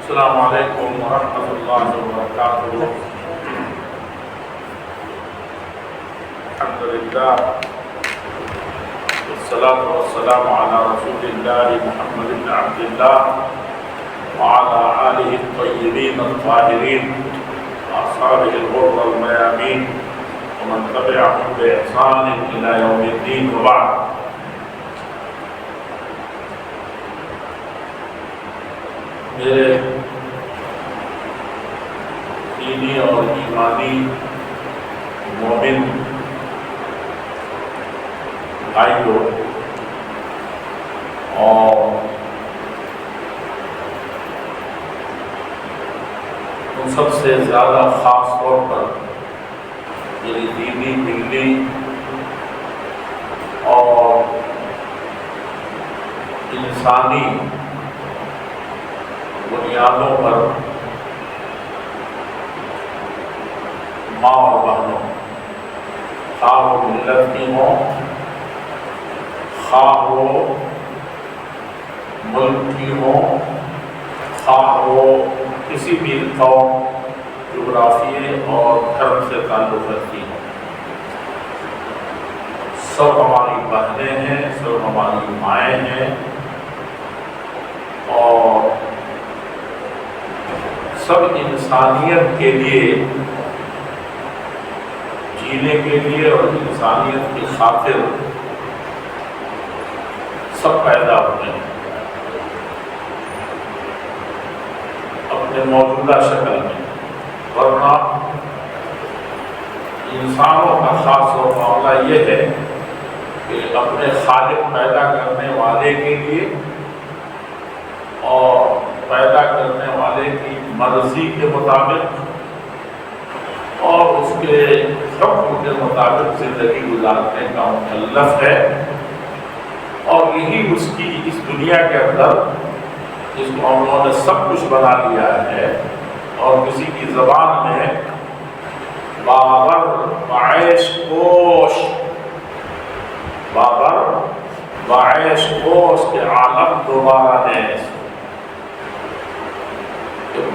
السلام علیکم ورحمۃ اللہ وبرکاتہ۔ الحمد للہ والصلاة والسلام علی رسول اللہ محمد بن عبد اللہ وعلی آلہ الطیبین الطاہرین واصحابہ الغر المیامین ومن تبعهم بإحسان إلی یوم الدین وبعد۔ میرے دینی اور ایمانی مومن بھائیوں، اور ان سب سے زیادہ خاص طور پر میری دینی ملی اور انسانی بنیادوں پر ماں اور بہنوں، خواہ وہ ملت کی ہوں، خواہ وہ ملک کی ہوں، خواہ وہ کسی بھی قوم، جغرافیے اور دھرم سے تعلق رکھتی ہوں، سب ہماری بہنیں ہیں، سب ہماری مائیں ہیں، اور سب انسانیت کے لیے، جینے کے لیے اور انسانیت کی خاطر سب پیدا ہوتے ہیں اپنے موجودہ شکل میں، ورنہ انسانوں کا خاص اور معاملہ یہ ہے کہ اپنے خالق پیدا کرنے والے کے لیے اور پیدا کرنے والے کی مرضی کے مطابق اور اس کے حکم کے مطابق زندگی گزارنے کا مکلف ہے، اور یہی اس کی اس دنیا کے اندر جس کو ہم لوگوں نے سب کچھ بنا لیا ہے، اور کسی کی زبان میں بابر وعیش پوش، بابر وعیش پوش کے عالم دوبارہ ہے،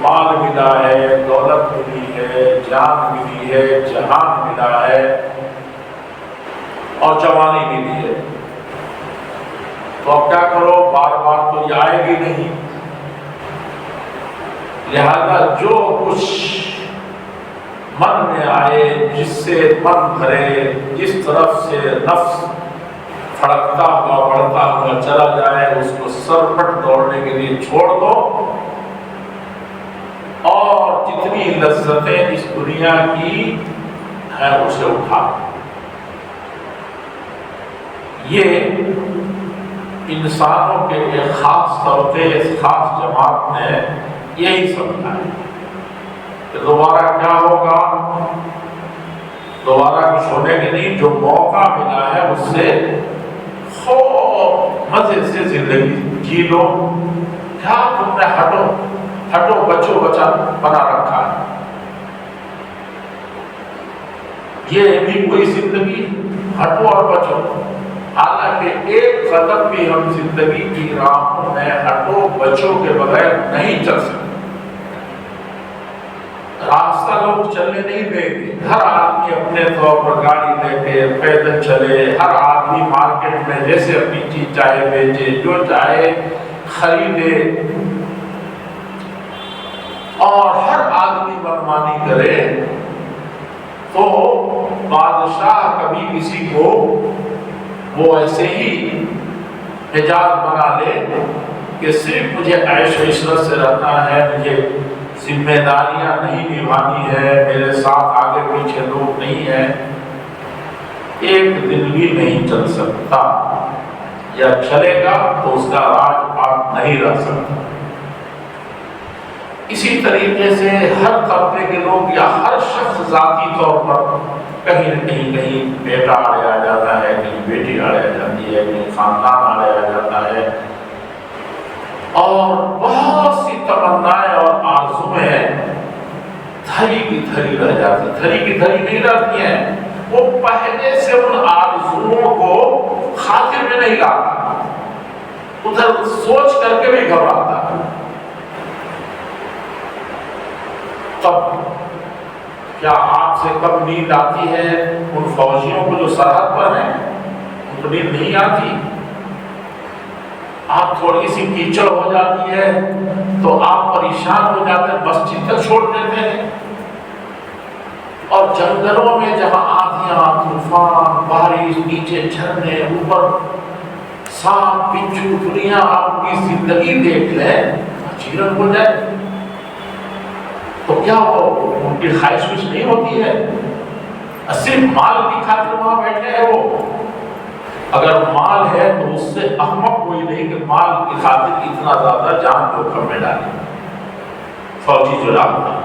مال ملا ہے، دولت ملی ہے، جان ملی ہے، جہان ملا ہے، اور جوانی ملی ہے، تو اب کیا کرو، بار بار تو یہ آئے گی نہیں، لہذا جو کچھ من میں آئے، جس سے من بھرے، جس طرف سے نفس پھڑکتا ہوا بڑھتا ہوا چلا جائے، اس کو سرپٹ دوڑنے کے لیے چھوڑ دو، اور جتنی لذتیں اس دنیا کی ہیں اسے اٹھا۔ یہ انسانوں کے ایک خاص طبقے، اس خاص جماعت نے یہی سمجھا ہے کہ دوبارہ کیا ہوگا، دوبارہ کچھ ہونے کے نہیں، جو موقع ملا ہے اس سے خوب مزے سے زندگی جی لو، کیا تم نے ہٹو بچو بچا بنا رکھا ہے، یہ بھی کوئی زندگی، ہٹو اور بچو، حالانکہ ایک قدم بھی ہم زندگی کی راہوں میں ہٹو بچو کے بغیر نہیں چل سکتے، راستہ لوگ چلنے نہیں دیں گے، ہر آدمی اپنے طور پر گاڑی لے کے پیدل چلے، ہر آدمی مارکیٹ میں جیسے اپنی چیز چاہے بیچے، جو چاہے خریدے، اور ہر آدمی منمانی کرے، تو بادشاہ کبھی کسی کو وہ ایسے ہی حجاز بنا لے کہ صرف مجھے عیش و عشرت سے رہنا ہے، مجھے ذمہ داریاں نہیں نبھانی ہے، میرے ساتھ آگے پیچھے لوگ نہیں ہیں، ایک دن بھی نہیں چل سکتا، یا چلے گا تو اس کا راج پاک نہیں رہ سکتا۔ اسی طریقے سے ہر طبقے کے لوگ یا ہر شخص ذاتی طور پر کہیں نہ کہیں بیٹا آڑے آ جاتا ہے، کہیں بیٹی آڑے آ جاتی ہے، کہیں خاندان آڑے آ جاتا ہے، اور بہت سی تمنائیں اور آرزویں دھری کی دھری رہ جاتی، دھری کی دھری نہیں رہتی ہیں، وہ پہلے سے ان آرزوؤں کو خاطر میں نہیں لاتا، ادھر سوچ کر کے بھی گھبراتا ہے، تب کیا آپ سے کب نیند آتی ہے؟ ان فوجیوں کو جو سرحد پر ہیں ان کو نیند نہیں آتی؟ آپ تھوڑی سی کیچڑ ہو جاتی ہے تو آپ پریشان ہو جاتے ہیں، مسجد تک چھوڑ دیتے ہیں۔ اور جنگلوں میں جہاں آندھیاں، طوفان، بارش، نیچے جھرنے، اوپر سانپ بچھو، دنیا آپ کی زندگی دیکھ لیں چیرن ہو جائے تو کیا وہ ان کی خواہش کچھ نہیں ہوتی ہے؟ صرف مال کی خاطر وہاں بیٹھے ہیں وہ؟ اگر مال ہے تو اس سے احمق کوئی نہیں کہ مال کی خاطر اتنا زیادہ جان جوخم میں ڈالے۔ فوجی جو ڈالتا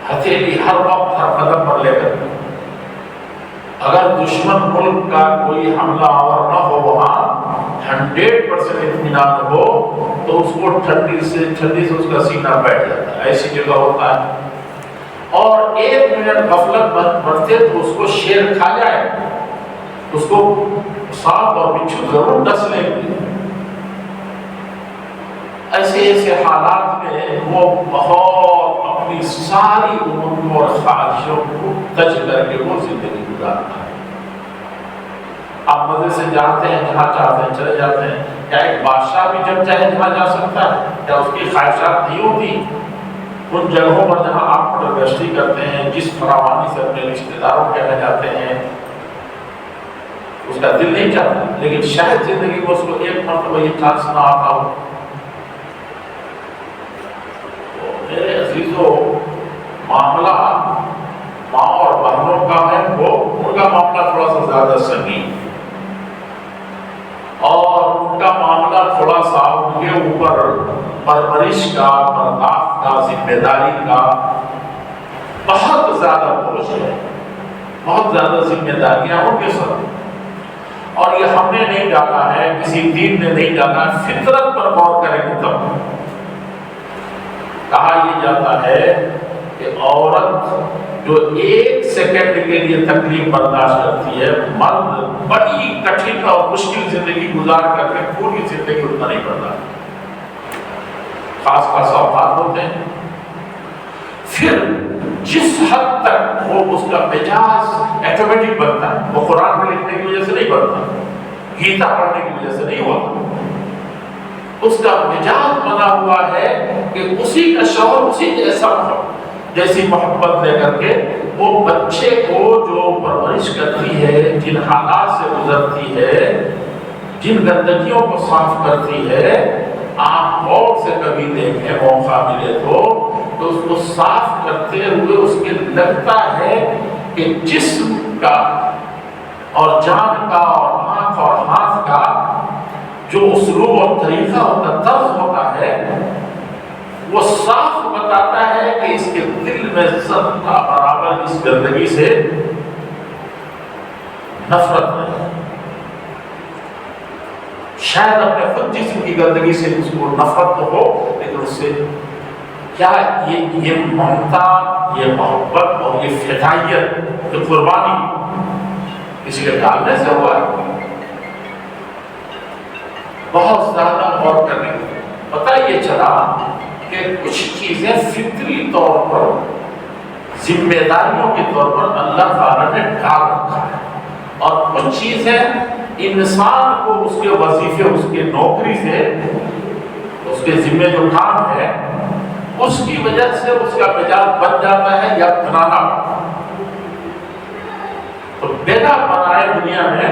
ہتھیلی ہر وقت ہر قدم پر لے کر، اگر دشمن ملک کا کوئی حملہ آور نہ ہو وہاں 100% اطمینان ہو تو اس کو ٹھنڈی سے اس کا سینہ بیٹھ جاتا ہے، ایسی جگہ ہوتا ہے۔ اور 1 منٹ غفلت برتے تو اس کو شیر کھا جائے، اس کو سانپ اور بچھو ضرور ڈس لیں گے۔ ایسے حالات میں وہ بہت اپنی ساری امنگوں اور خواہشوں کو تج کر کے وہ زندگی گزارتا ہے۔ آپ مزے سے جاتے ہیں، جہاں چاہتے ہیں چلے جاتے ہیں۔ کیا ایک بادشاہ بھی جب چاہے جہاں جا سکتا ہے؟ کیا اس کی خواہشات نہیں ہوتی؟ ان جگہوں پر جہاں آپ پٹر گشتی کرتے ہیں، جس فراوانی سے اپنے رشتے داروں کے یہاں جاتے ہیں، اس کا دل نہیں چاہتا، لیکن شاید زندگی میں اس کو ایک مرتبہ یہ چانس نہ آتا ہو۔ میرے عزیزو، معاملہ ماں اور بہنوں کا ہے، وہ ان کا معاملہ تھوڑا سا زیادہ سنگین، اور ان کا معاملہ تھوڑا سا ان کے اوپر پرورش کا، برداشت کا، ذمہ داری کا بہت زیادہ بوجھ ہے، بہت زیادہ ذمہ داریاں ان کے ساتھ۔ اور یہ ہم نے نہیں ڈالا ہے، کسی دین نے نہیں ڈالا، فطرت پر غور کریں گے تب کہا یہ جاتا ہے کہ عورت جو 1 سیکنڈ کے لیے تکلیف برداشت کرتی ہے، مرد بڑی کٹھن اور مشکل زندگی گزار کر کے پوری زندگی اتنا نہیں برداشت، خاص اوقات ہوتے ہیں۔ پھر جس حد تک وہ اس کا مزاج ایٹومیٹک بنتا ہے، وہ قرآن میں لکھنے کی وجہ سے نہیں بنتا، گیتا پڑھنے کی وجہ سے نہیں ہوتا، اس کا مزاج بنا ہوا ہے کہ اسی کا شوہر اسی جیسا ہو، جیسی محبت لے کر کے وہ بچے کو جو پرورش کرتی ہے، جن حالات سے گزرتی ہے، جن گندگیوں کو صاف کرتی ہے، آپ غور سے کبھی دیکھیں موقع ملے تو اس کو صاف کرتے ہوئے اس کے لگتا ہے کہ جسم کا اور جان کا اور آنکھ اور ہاتھ کا جو اسلوب اور طریقہ ہوتا، طرز ہوتا ہے، وہ صاف بتاتا ہے کہ اس کے دل میں ذرہ برابر اس گندگی سے نفرت نہیں۔ شاید اپنے خود جسم کی گندگی سے اس کو نفرت تو ہو، لیکن اس سے کیا یہ ممتا، یہ محبت اور یہ فدائیت، یہ قربانی اسی کے ڈالنے سے ہوا ہے۔ بہت زیادہ غور کرنے کی پتہ یہ چلا کہ کچھ چیزیں فطری طور پر، ذمہ داریوں کے طور پر اللہ تعالیٰ نے ڈال رکھا ہے، اور کچھ چیزیں انسان کو اس کے وظیفے، اس کے نوکری سے، اس کے ذمہ جو کام ہے اس کی وجہ سے اس کا مزاج بن جاتا ہے یا بنانا پڑتا ہے۔ تو بنا بنائے دنیا میں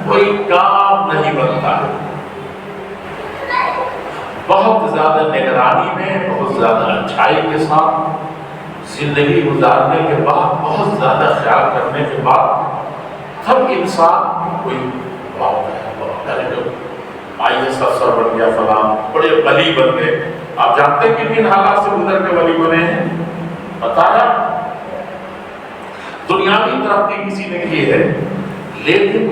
کوئی کام نہیں بنتا ہے۔ بہت زیادہ نگرانی میں، بہت زیادہ اچھائی کے ساتھ زندگی گزارنے کے بعد، بہت زیادہ خیال کرنے کے بعد تب انسان کوئی IAS افسر بن گیا، فلاں بڑے ولی بن گئے۔ آپ جانتے ہیں کہ کن حالات سے گزر کے ولی بنے ہیں؟ بتایا دنیاوی ترقی کسی نے کی ہے، لیکن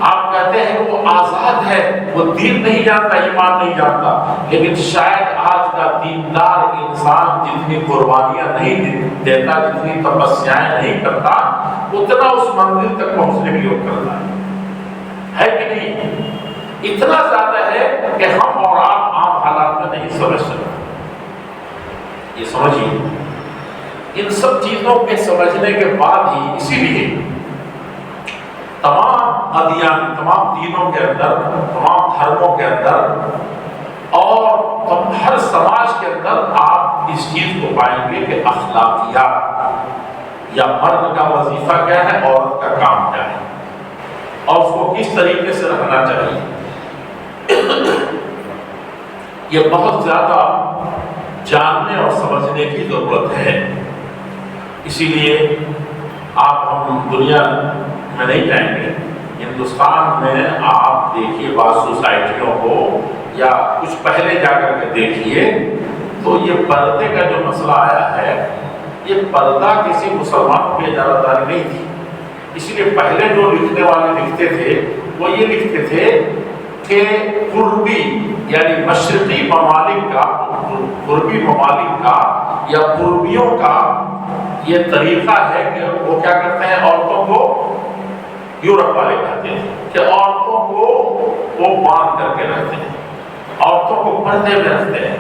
آپ کہتے ہیں کہ وہ آزاد ہے، وہ دین نہیں جانتا، ایمان نہیں جانتا، لیکن شاید آج کا دیندار انسان جتنی قربانیاں نہیں دیتا، جتنی تپسیاں نہیں کرتا، اتنا اس منزل تک پہنچنے کے لیے کرتا ہے کہ نہیں؟ اتنا زیادہ ہے کہ ہم اور آپ عام حالات میں نہیں سمجھ سکتے۔ یہ سمجھیے ان سب چیزوں کے سمجھنے کے بعد ہی اسی لیے تمام ادیان، تمام دینوں کے اندر، تمام دھرموں کے اندر اور ہر سماج کے اندر آپ اس چیز کو پائیں گے کہ اخلاقیات یا مرد کا وظیفہ کیا ہے، عورت کا کام کیا ہے، اور اس کو کس طریقے سے رکھنا چاہیے، یہ بہت زیادہ جاننے اور سمجھنے کی ضرورت ہے۔ اسی لیے ہم دنیا میں نہیں جائیں گے، ہندوستان میں آپ دیکھیے بعض سوسائٹیوں کو یا کچھ پہلے جا کر کے دیکھیے تو یہ پردے کا جو مسئلہ آیا ہے، یہ پردہ کسی مسلمان کو اجازت داری نہیں تھی۔ اسی لیے پہلے جو لکھنے والے لکھتے تھے وہ یہ لکھتے تھے کہ قربی یعنی مشرقی ممالک کا، قربی ممالک کا یا قربیوں کا یہ طریقہ ہے کہ وہ کیا کرتے ہیں، عورتوں کو، یورپ والے کہتے ہیں کہ عورتوں کو وہ باندھ کر کے رکھتے ہیں، عورتوں کو پردے میں رکھتے ہیں،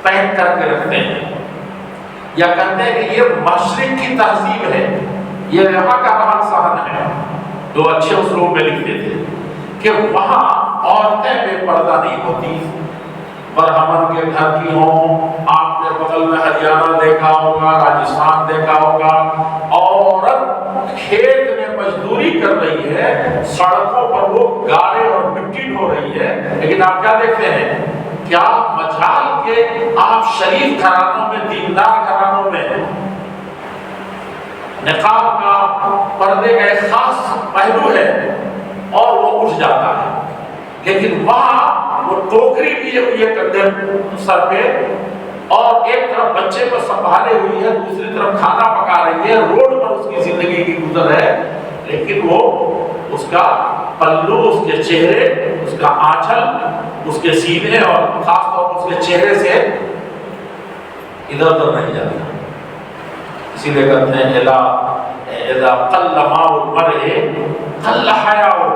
پیک کر کے رکھتے ہیں، یا کہتے ہیں کہ یہ مشرق کی تہذیب ہے، یہ یہاں کا رہن سہن ہے۔ جو اچھے اسلوب میں لکھتے تھے کہ وہاں عورتیں بے پردہ نہیں ہوتی، برہمن کے گھر کی ہوں، آپ نے بغل میں ہریانہ دیکھا ہوگا، راجستھان دیکھا ہوگا، عورت کھیت میں مزدوری کر رہی ہے، سڑکوں پر وہ گارے اور مٹی ڈھو رہی ہے، لیکن آپ کیا دیکھتے ہیں، کیا مجال کے آپ شریف گھرانوں میں، دیندار گھرانوں میں نقاب کا، پردے کا ایک خاص پہلو ہے اور وہ اٹھ جاتا ہے، لیکن وہاں وہ ٹوکری لیے ہوئی ہے کندھے سر پہ، اور ایک طرف بچے کو سنبھالے ہوئی ہے، دوسری طرف کھانا پکا رہی ہے، روڈ پر اس کی زندگی کی گزر ہے، لیکن وہ اس کا پلو، اس کے چہرے، اس کا آنچل، اس کے سینے اور خاص طور پر اس کے چہرے سے ادھر ادھر نہیں جاتا۔ اسی لیے کہتے ہیں اذا قل ماء المرء قل حیاؤہ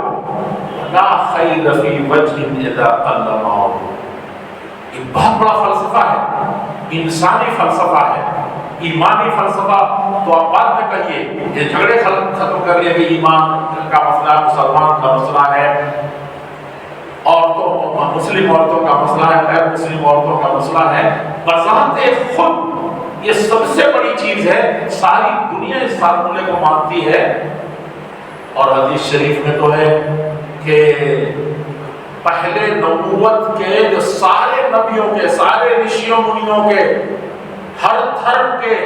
لا خیر فی وجہ اذا قل ماؤہ۔ یہ بہت بڑا فلسفہ ہے، انسانی فلسفہ ہے، ایمانی فلسفہ۔ تو آپ بعد میں کہیے، یہ جھگڑے ختم کر لیا کہ ایمان کا مسئلہ مسلمان کا مسئلہ ہے، عورتوں، مسلم عورتوں کا مسئلہ ہے، غیر مسلم عورتوں کا مسئلہ ہے، بذات خود یہ سب سے بڑی چیز ہے، ساری دنیا اس فارمولے کو مانتی ہے۔ اور حدیث شریف میں تو ہے کہ پہلے نبوت کے جو سارے نبیوں کے، سارے رشیوں منیوں کے، ہر دھرم کے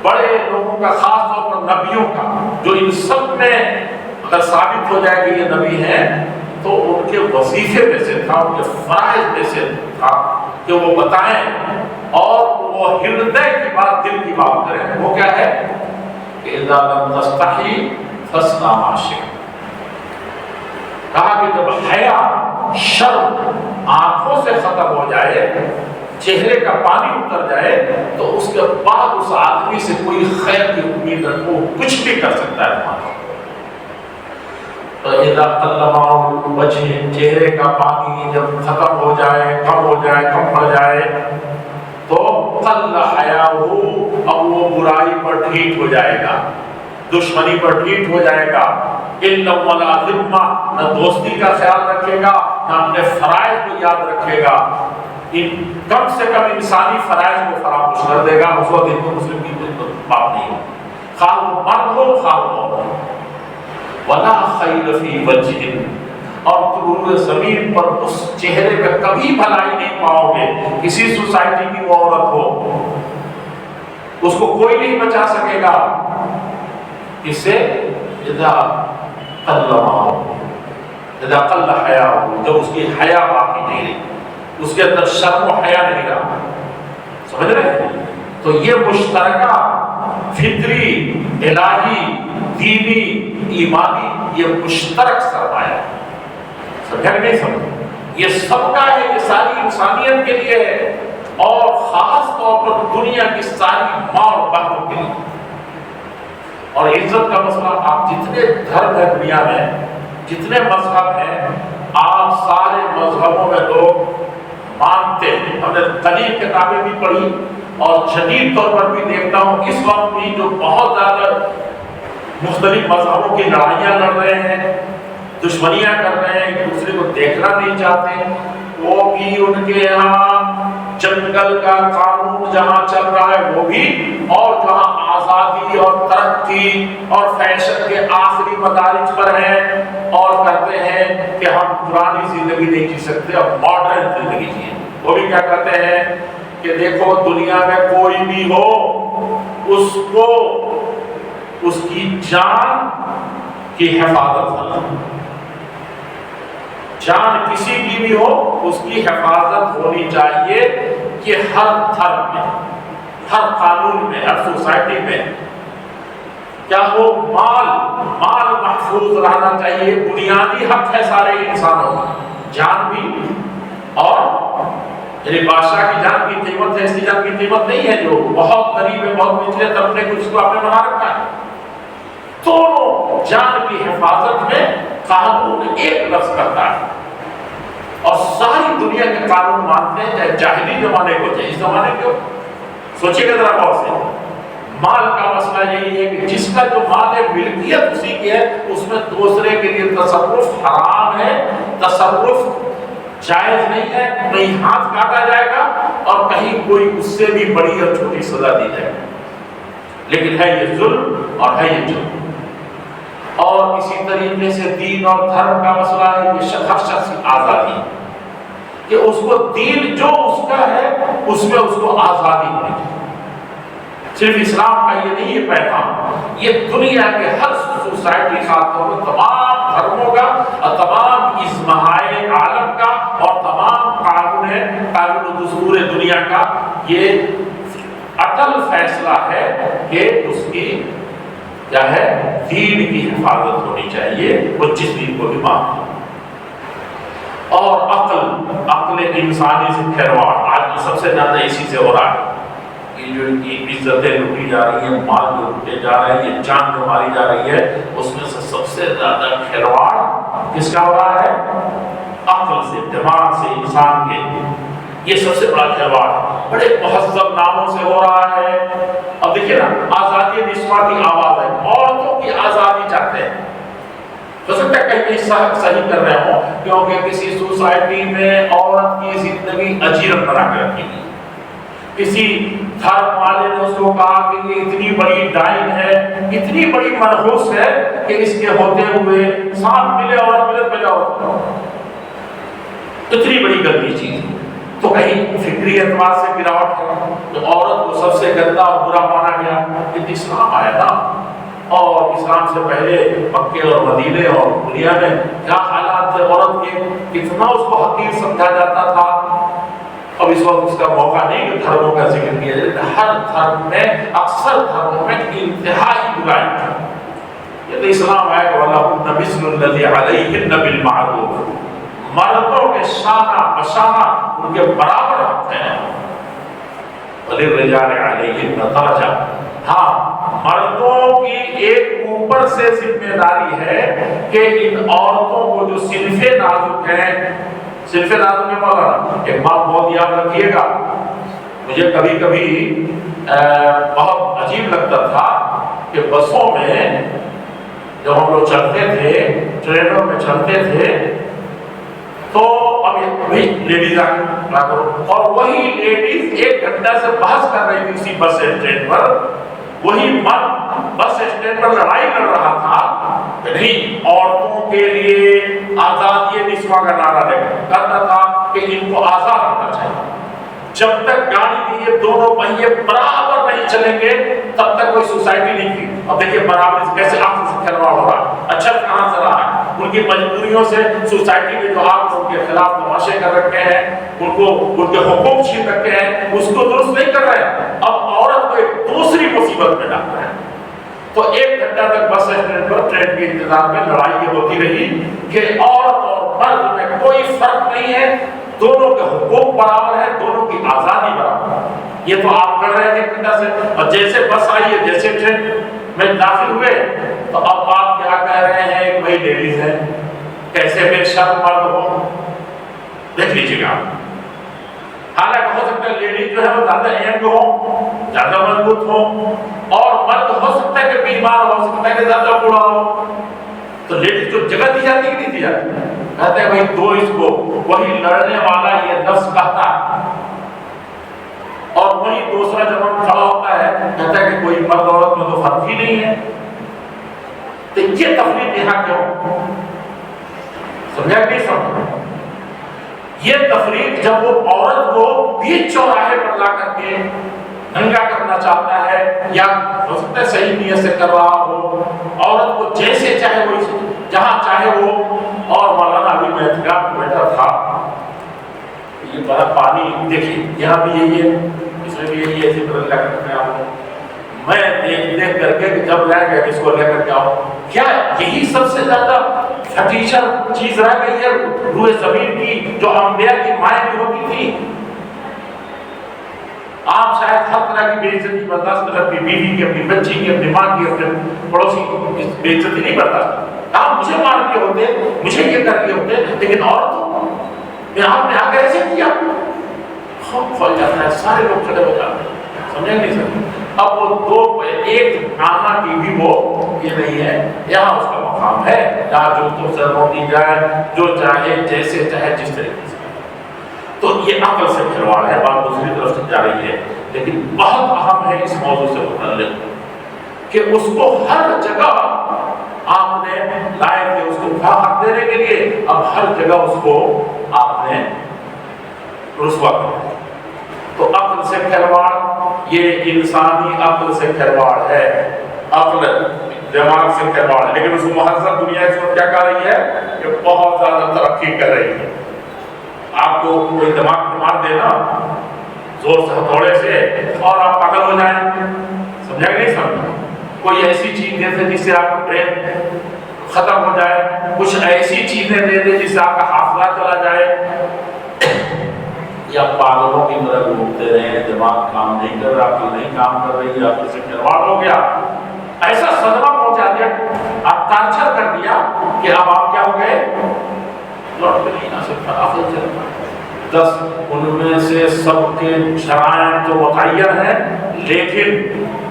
بڑے لوگوں کا، خاص طور پر نبیوں کا، جو ان سب میں اگر ثابت ہو جائے کہ یہ نبی ہیں تو ان کے وظیفے میں سے تھا، ان کے فرائض میں سے تھا کہ وہ بتائیں اور وہ ہردے کی بات، دل کی بات کریں۔ وہ کیا ہے کہ اذا لم تستحی فاصنع ما شئت۔ کہا کہ جب حیا، شرم آنکھوں سے ختم ہو جائے، چہرے کا پانی اتر جائے، تو اس کے بعد اس آدمی سے کوئی خیر کی امید رکھو، کچھ بھی کر سکتا ہے تمہارا۔ تو اذا قل ماء الوجہ، چہرے کا پانی جب ختم ہو جائے، کم ہو جائے، کم پڑ جائے، تو قل حیاؤہ، اب وہ برائی پر ڈھیٹ ہو جائے گا، دشمنی پر ڈھیٹ ہو جائے گا، علم ولا ذمہ، نہ دوستی کا خیال رکھے گا، نہ اپنے فرائض کو یاد رکھے گا، کم سے کم انسانی فرائض کو فراموش کر دے گا۔ اس وقت ہندو مسلم کی کوئی بات نہیں ہے، خواہ وہ مرد ہو خواہ وہ ولا خیر فی وجہ، اور طول زمین پر اس چہرے پہ کبھی بھلائی نہیں پاؤ گے۔ کسی سوسائٹی کی وہ عورت ہو، اس کو کوئی نہیں بچا سکے گا اس سے اذا قل ماؤہ، اذا قل حیاؤہ، جب اس کی حیا باقی نہیں رہی، اس کے اندر شرم و حیا نہیں رہا۔ سمجھ رہے ہیں؟ تو یہ مشترکہ فطری، الہی، دینی، ایمانی، یہ مشترک سرمایہ، سمجھا کہ نہیں سمجھا؟ یہ سب کا ہے، یہ ساری انسانیت کے لیے ہے، اور خاص طور پر دنیا کی ساری ماں اور بہنوں کے لیے۔ اور عزت کا مسئلہ، آپ جتنے دھرم ہیں دنیا میں، جتنے مذہب ہیں، آپ سارے مذہبوں میں لوگ مانتے ہیں. ہم نے قدیم کتابیں بھی پڑھی اور شدید طور پر بھی دیکھتا ہوں اس وقت بھی جو بہت زیادہ مختلف مذہبوں کی لڑائیاں لڑ رہے ہیں، دشمنیاں کر رہے ہیں، ایک دوسرے کو دیکھنا نہیں چاہتے، وہ بھی ان کے یہاں جنگل کا قانون جہاں چل رہا ہے وہ بھی، اور جہاں آزادی اور ترقی اور فیشن کے آخری مدارج پر ہیں اور کرتے ہیں کہ ہم پرانی زندگی نہیں جی سکتے، اب ماڈرن زندگی جیئیں. وہ بھی کیا کرتے ہیں کہ دیکھو دنیا میں کوئی بھی ہو اس کو اس کی جان کی حفاظت ہو، جان کسی کی بھی ہو اس کی حفاظت ہونی چاہیے. یہ ہر دھرم میں، ہر قانون میں، ہر سوسائٹی میں کیا ہو، مال محفوظ رہنا چاہیے. بنیادی حق ہے سارے انسانوں کا، جان بھی، اور یعنی بادشاہ کی جان کی قیمت ہے، اس کی جان کی قیمت نہیں ہے جو بہت غریب ہے، بہت نچلے طبقے کو، جس کو آپ نے بنا رکھا ہے. دونوں جان کی حفاظت میں قانون ایک لفظ کرتا ہے اور ساری دنیا کے قانون مانتے ہیں، چاہے جاہلی زمانے کو چاہے اس زمانے کو. سوچیے گا ذرا غور سے، مال کا مسئلہ یہی ہے کہ جس کا جو مال ہے ملکیت اسی کی ہے، اس میں دوسرے کے لیے تصرف حرام ہے، تصرف جائز نہیں ہے. کہیں ہاتھ کاٹا جائے گا اور کہیں کوئی اس سے بھی بڑی اور چھوٹی سزا دی جائے گی. لیکن ہے یہ ظلم اور ہے یہ جرم. اور اسی طریقے سے دین اور دھرم کا مسئلہ ہے، یہ ہر شخص کی آزادی کہ اس کو دین جو اس کا ہے اس میں اس کو آزادی ہونی چاہیے. صرف اسلام کا یہ نہیں، یہ پیغام یہ دنیا کے ہر سوسائٹی، خاص طور پر تمام دھرموں کا اور تمام اجماعی عالم کا اور تمام قانون و دستور دنیا کا یہ اٹل فیصلہ ہے کہ اس کی کیا ہے، دین کی حفاظت ہونی چاہیے، وہ جس دین کو بھی مانتا. اور عقل انسانی سے کھلواڑ آج سب سے زیادہ اسی سے ہو رہا ہے. یہ جو عزتیں لوٹی جا رہی ہیں، مال جو لوٹے جا رہے ہیں، یہ جان جو ماری جا رہی ہے، اس میں سے سب سے زیادہ کھلواڑ کس کا ہو رہا ہے؟ عقل سے، دماغ سے، انسان کے. یہ سب سے بڑا کھلواڑ بڑے مہذب ناموں سے ہو رہا ہے. اب دیکھیے نا، آزادی نسواں کی آواز ہے، عورتوں کی آزادی چاہتے ہیں. ہو سکتا ہے کہیں صحیح کر رہے ہوں، کیونکہ کسی سوسائٹی میں عورت کی زندگی اجیرت بنا کے رکھی گئی. کسی دھرم والے نے اس کو کہا کہ یہ اتنی بڑی ڈائن ہے، اتنی بڑی منحوس ہے کہ اس کے ہوتے ہوئے سانپ ملے عورت ملے پہلے عورت کرو. اتنی بڑی گندی چیز. تو کہیں فکری اعتبار سے گراوٹ ہے، تو عورت کو سب سے گندا اور برا مانا گیا. لیکن اسلام آیا نا، اور اسلام سے پہلے مکے اور مدینے اور دنیا میں کیا حالات تھے عورت کے، کتنا اس کو حقیر سمجھا جاتا تھا. اب اس وقت اس کا موقع نہیں کہ دھرموں کا ذکر کیا جائے. ہر دھرم میں، اکثر دھرموں میں انتہائی برائی ہے. یہ تو اسلام آیا کہ وَلَهُنَّ مِثْلُ الَّذِي عَلَيْهِنَّ بِالْمَعْرُوفِ، مردوں کے شانہ بشانہ ان کے برابر حق ہیں. وَلِلرِّجَالِ عَلَيْهِنَّ دَرَجَةٌ، ہاں مردوں کی ایک اوپر سے ذمہ داری ہے کہ ان عورتوں کو جو صنف نازک ہیں، صنف نازک میں مولانا ایک بات بہت یاد رکھیے گا. مجھے کبھی کبھی بہت عجیب لگتا تھا کہ بسوں میں جب ہم لوگ چلتے تھے، ٹرینوں میں چلتے تھے، تو اب وہی لیڈیز اور وہی لیڈیز 1 گھنٹہ سے بحث کر رہی تھی اسی بس اسٹینڈ پر. وہی مرد بس اسٹینڈ پر لڑائی لڑ رہا تھا کہ نہیں، عورتوں کے لیے آزادی نسواں کا نعرہ کرتا تھا کہ ان کو آزاد ہونا چاہیے. جب تک گاڑی کے یہ دونوں پہیے برابر نہیں چلیں گے تب تک کوئی سوسائٹی نہیں تھی. اب دیکھیے برابر کیسے عقل سے کھلواڑ ہو رہا ہے. اچھا کہاں سے رہا ہے؟ ان کی مجبوریوں سے سوسائٹی میں جو آپ ان کے خلاف تماشے کر رکھے ہیں، ان کے حقوق چھین رکھے ہیں، اس کو درست نہیں کر رہے ہیں. اب عورت کو ایک دوسری مصیبت میں ڈال رہے ہیں. تو 1 گھنٹہ تک بس اسٹینڈ پر ٹرین کے انتظار میں لڑائی یہ ہوتی رہی کہ عورت اور مرد میں کوئی فرق نہیں ہے، دونوں کے حقوق برابر ہیں، دونوں کی آزادی برابر ہے. یہ تو آپ کر رہے تھے 1 گھنٹہ سے، اور جیسے بس آئی ہے، جیسے ٹرین میں داخل ہوئے تو اب آپ کیا کہہ رہے ہیں کہ بھائی لیڈیز ہیں، کیسے بے شرم مرد ہو. دیکھ لیجیے گا حالانکہ ہو سکتا ہے لیڈیز جو ہے وہ زیادہ ینگ ہو، زیادہ مضبوط ہو، اور مرد ہو سکتا ہے کہ بیمار ہو سکتا ہے کہ زیادہ بوڑھا ہو، تو لیڈیز کو جگہ دی جاتی کہ نہیں دی جاتی؟ کہتے ہیں بھائی دو اس کو وہی لڑنے والا یہ نفس کہتا ہے، اور وہی دوسرا جب ہم کھڑا ہوتا ہے کہتا ہے کہ کوئی مرد عورت میں تو فرق ہی نہیں ہے۔ تو یہ تفریق یہاں کیوں؟ سمجھا کہ نہیں سمجھا؟ یہ تفریق جب وہ عورت کو بیچ چوراہے پر لا کر کے ننگا کرنا چاہتا ہے، یا ہو سکتا ہے صحیح نیت سے کر رہا ہو، عورت کو جیسے چاہے وہ جہاں چاہے وہ، اور مولانا ابھی میں احتجاج میں بیٹھا تھا، یہ بڑا پانی دیکھیے یہاں بھی یہی ہے، اس میں بھی یہی ہے، اسی طرح لے کر کے آؤں، میں دیکھ کر کے جب رہ گیا اس کو لے کر کے آؤں، کیا یہی سب سے زیادہ فٹیشر چیز رہ گئی ہے روح زمین کی، جو انبیاء کی مائیں بھی ہوتی تھی؟ آپ شاید ہر طرح کی بے عزتی برداشت کر، اپنی بیوی کی، اپنی بچی کی، اپنی ماں کی، اپنے پڑوسی کی بے عزتی نہیں برداشت، آپ مجھے مار کے ہوتے، مجھے یہ کر کے ہوتے، لیکن عورت آپ نے آگے ایسے کیا، خوف کھول جاتا ہے، سارے لوگ کھڑے ہو جاتے ہیں، سمجھیں نہیں سمجھیں؟ اب وہ دو ایک آنا کی بھی وہ یہ نہیں ہے، یہاں اس کا مقام ہے جہاں جو تو سر ہوتی جائے، جو چاہے جیسے چاہے جس طریقے سے۔ تو یہ عقل سے کھلواڑ ہے، بات دوسری طرف سے جا رہی ہے، لیکن بہت اہم ہے اس موضوع سے متعلق کہ اس کو ہر جگہ آپ نے لائے تھے، اس کو حق دینے کے لیے اب ہر جگہ اس کو آپ نے رسوا کر، تو عقل سے کھلواڑ، یہ انسانی عقل سے کھلواڑ ہے، عقل دماغ سے کھلواڑ ہے، لیکن اس کو مہذب دنیا اس وقت کیا کر رہی ہے کہ بہت زیادہ ترقی کر رہی ہے۔ آپ کو کوئی دماغ پر مار دینا زور سے ہتھوڑے سے اور آپ پاگل ہو جائیں، سمجھا کہ نہیں سمجھا؟ کوئی ایسی چیز دے دے جس سے آپ کا برین ختم ہو جائے، کچھ ایسی چیزیں دے دے جس سے آپ کا حافظہ چلا جائے، یا پاگلوں کی طرح گھومتے رہے، دماغ کام نہیں کر رہا، عقل نہیں کام کر رہی، آپ سے کھلواڑ ہو گیا، ایسا صدمہ پہنچا دیا، آپ ٹارچر کر دیا کہ اب آپ کیا ہو گئے، لوٹ کے نہیں آ سکتا، عقل چلتا۔ 10 ان میں سے سب کے شرائط تو متعین ہیں، لیکن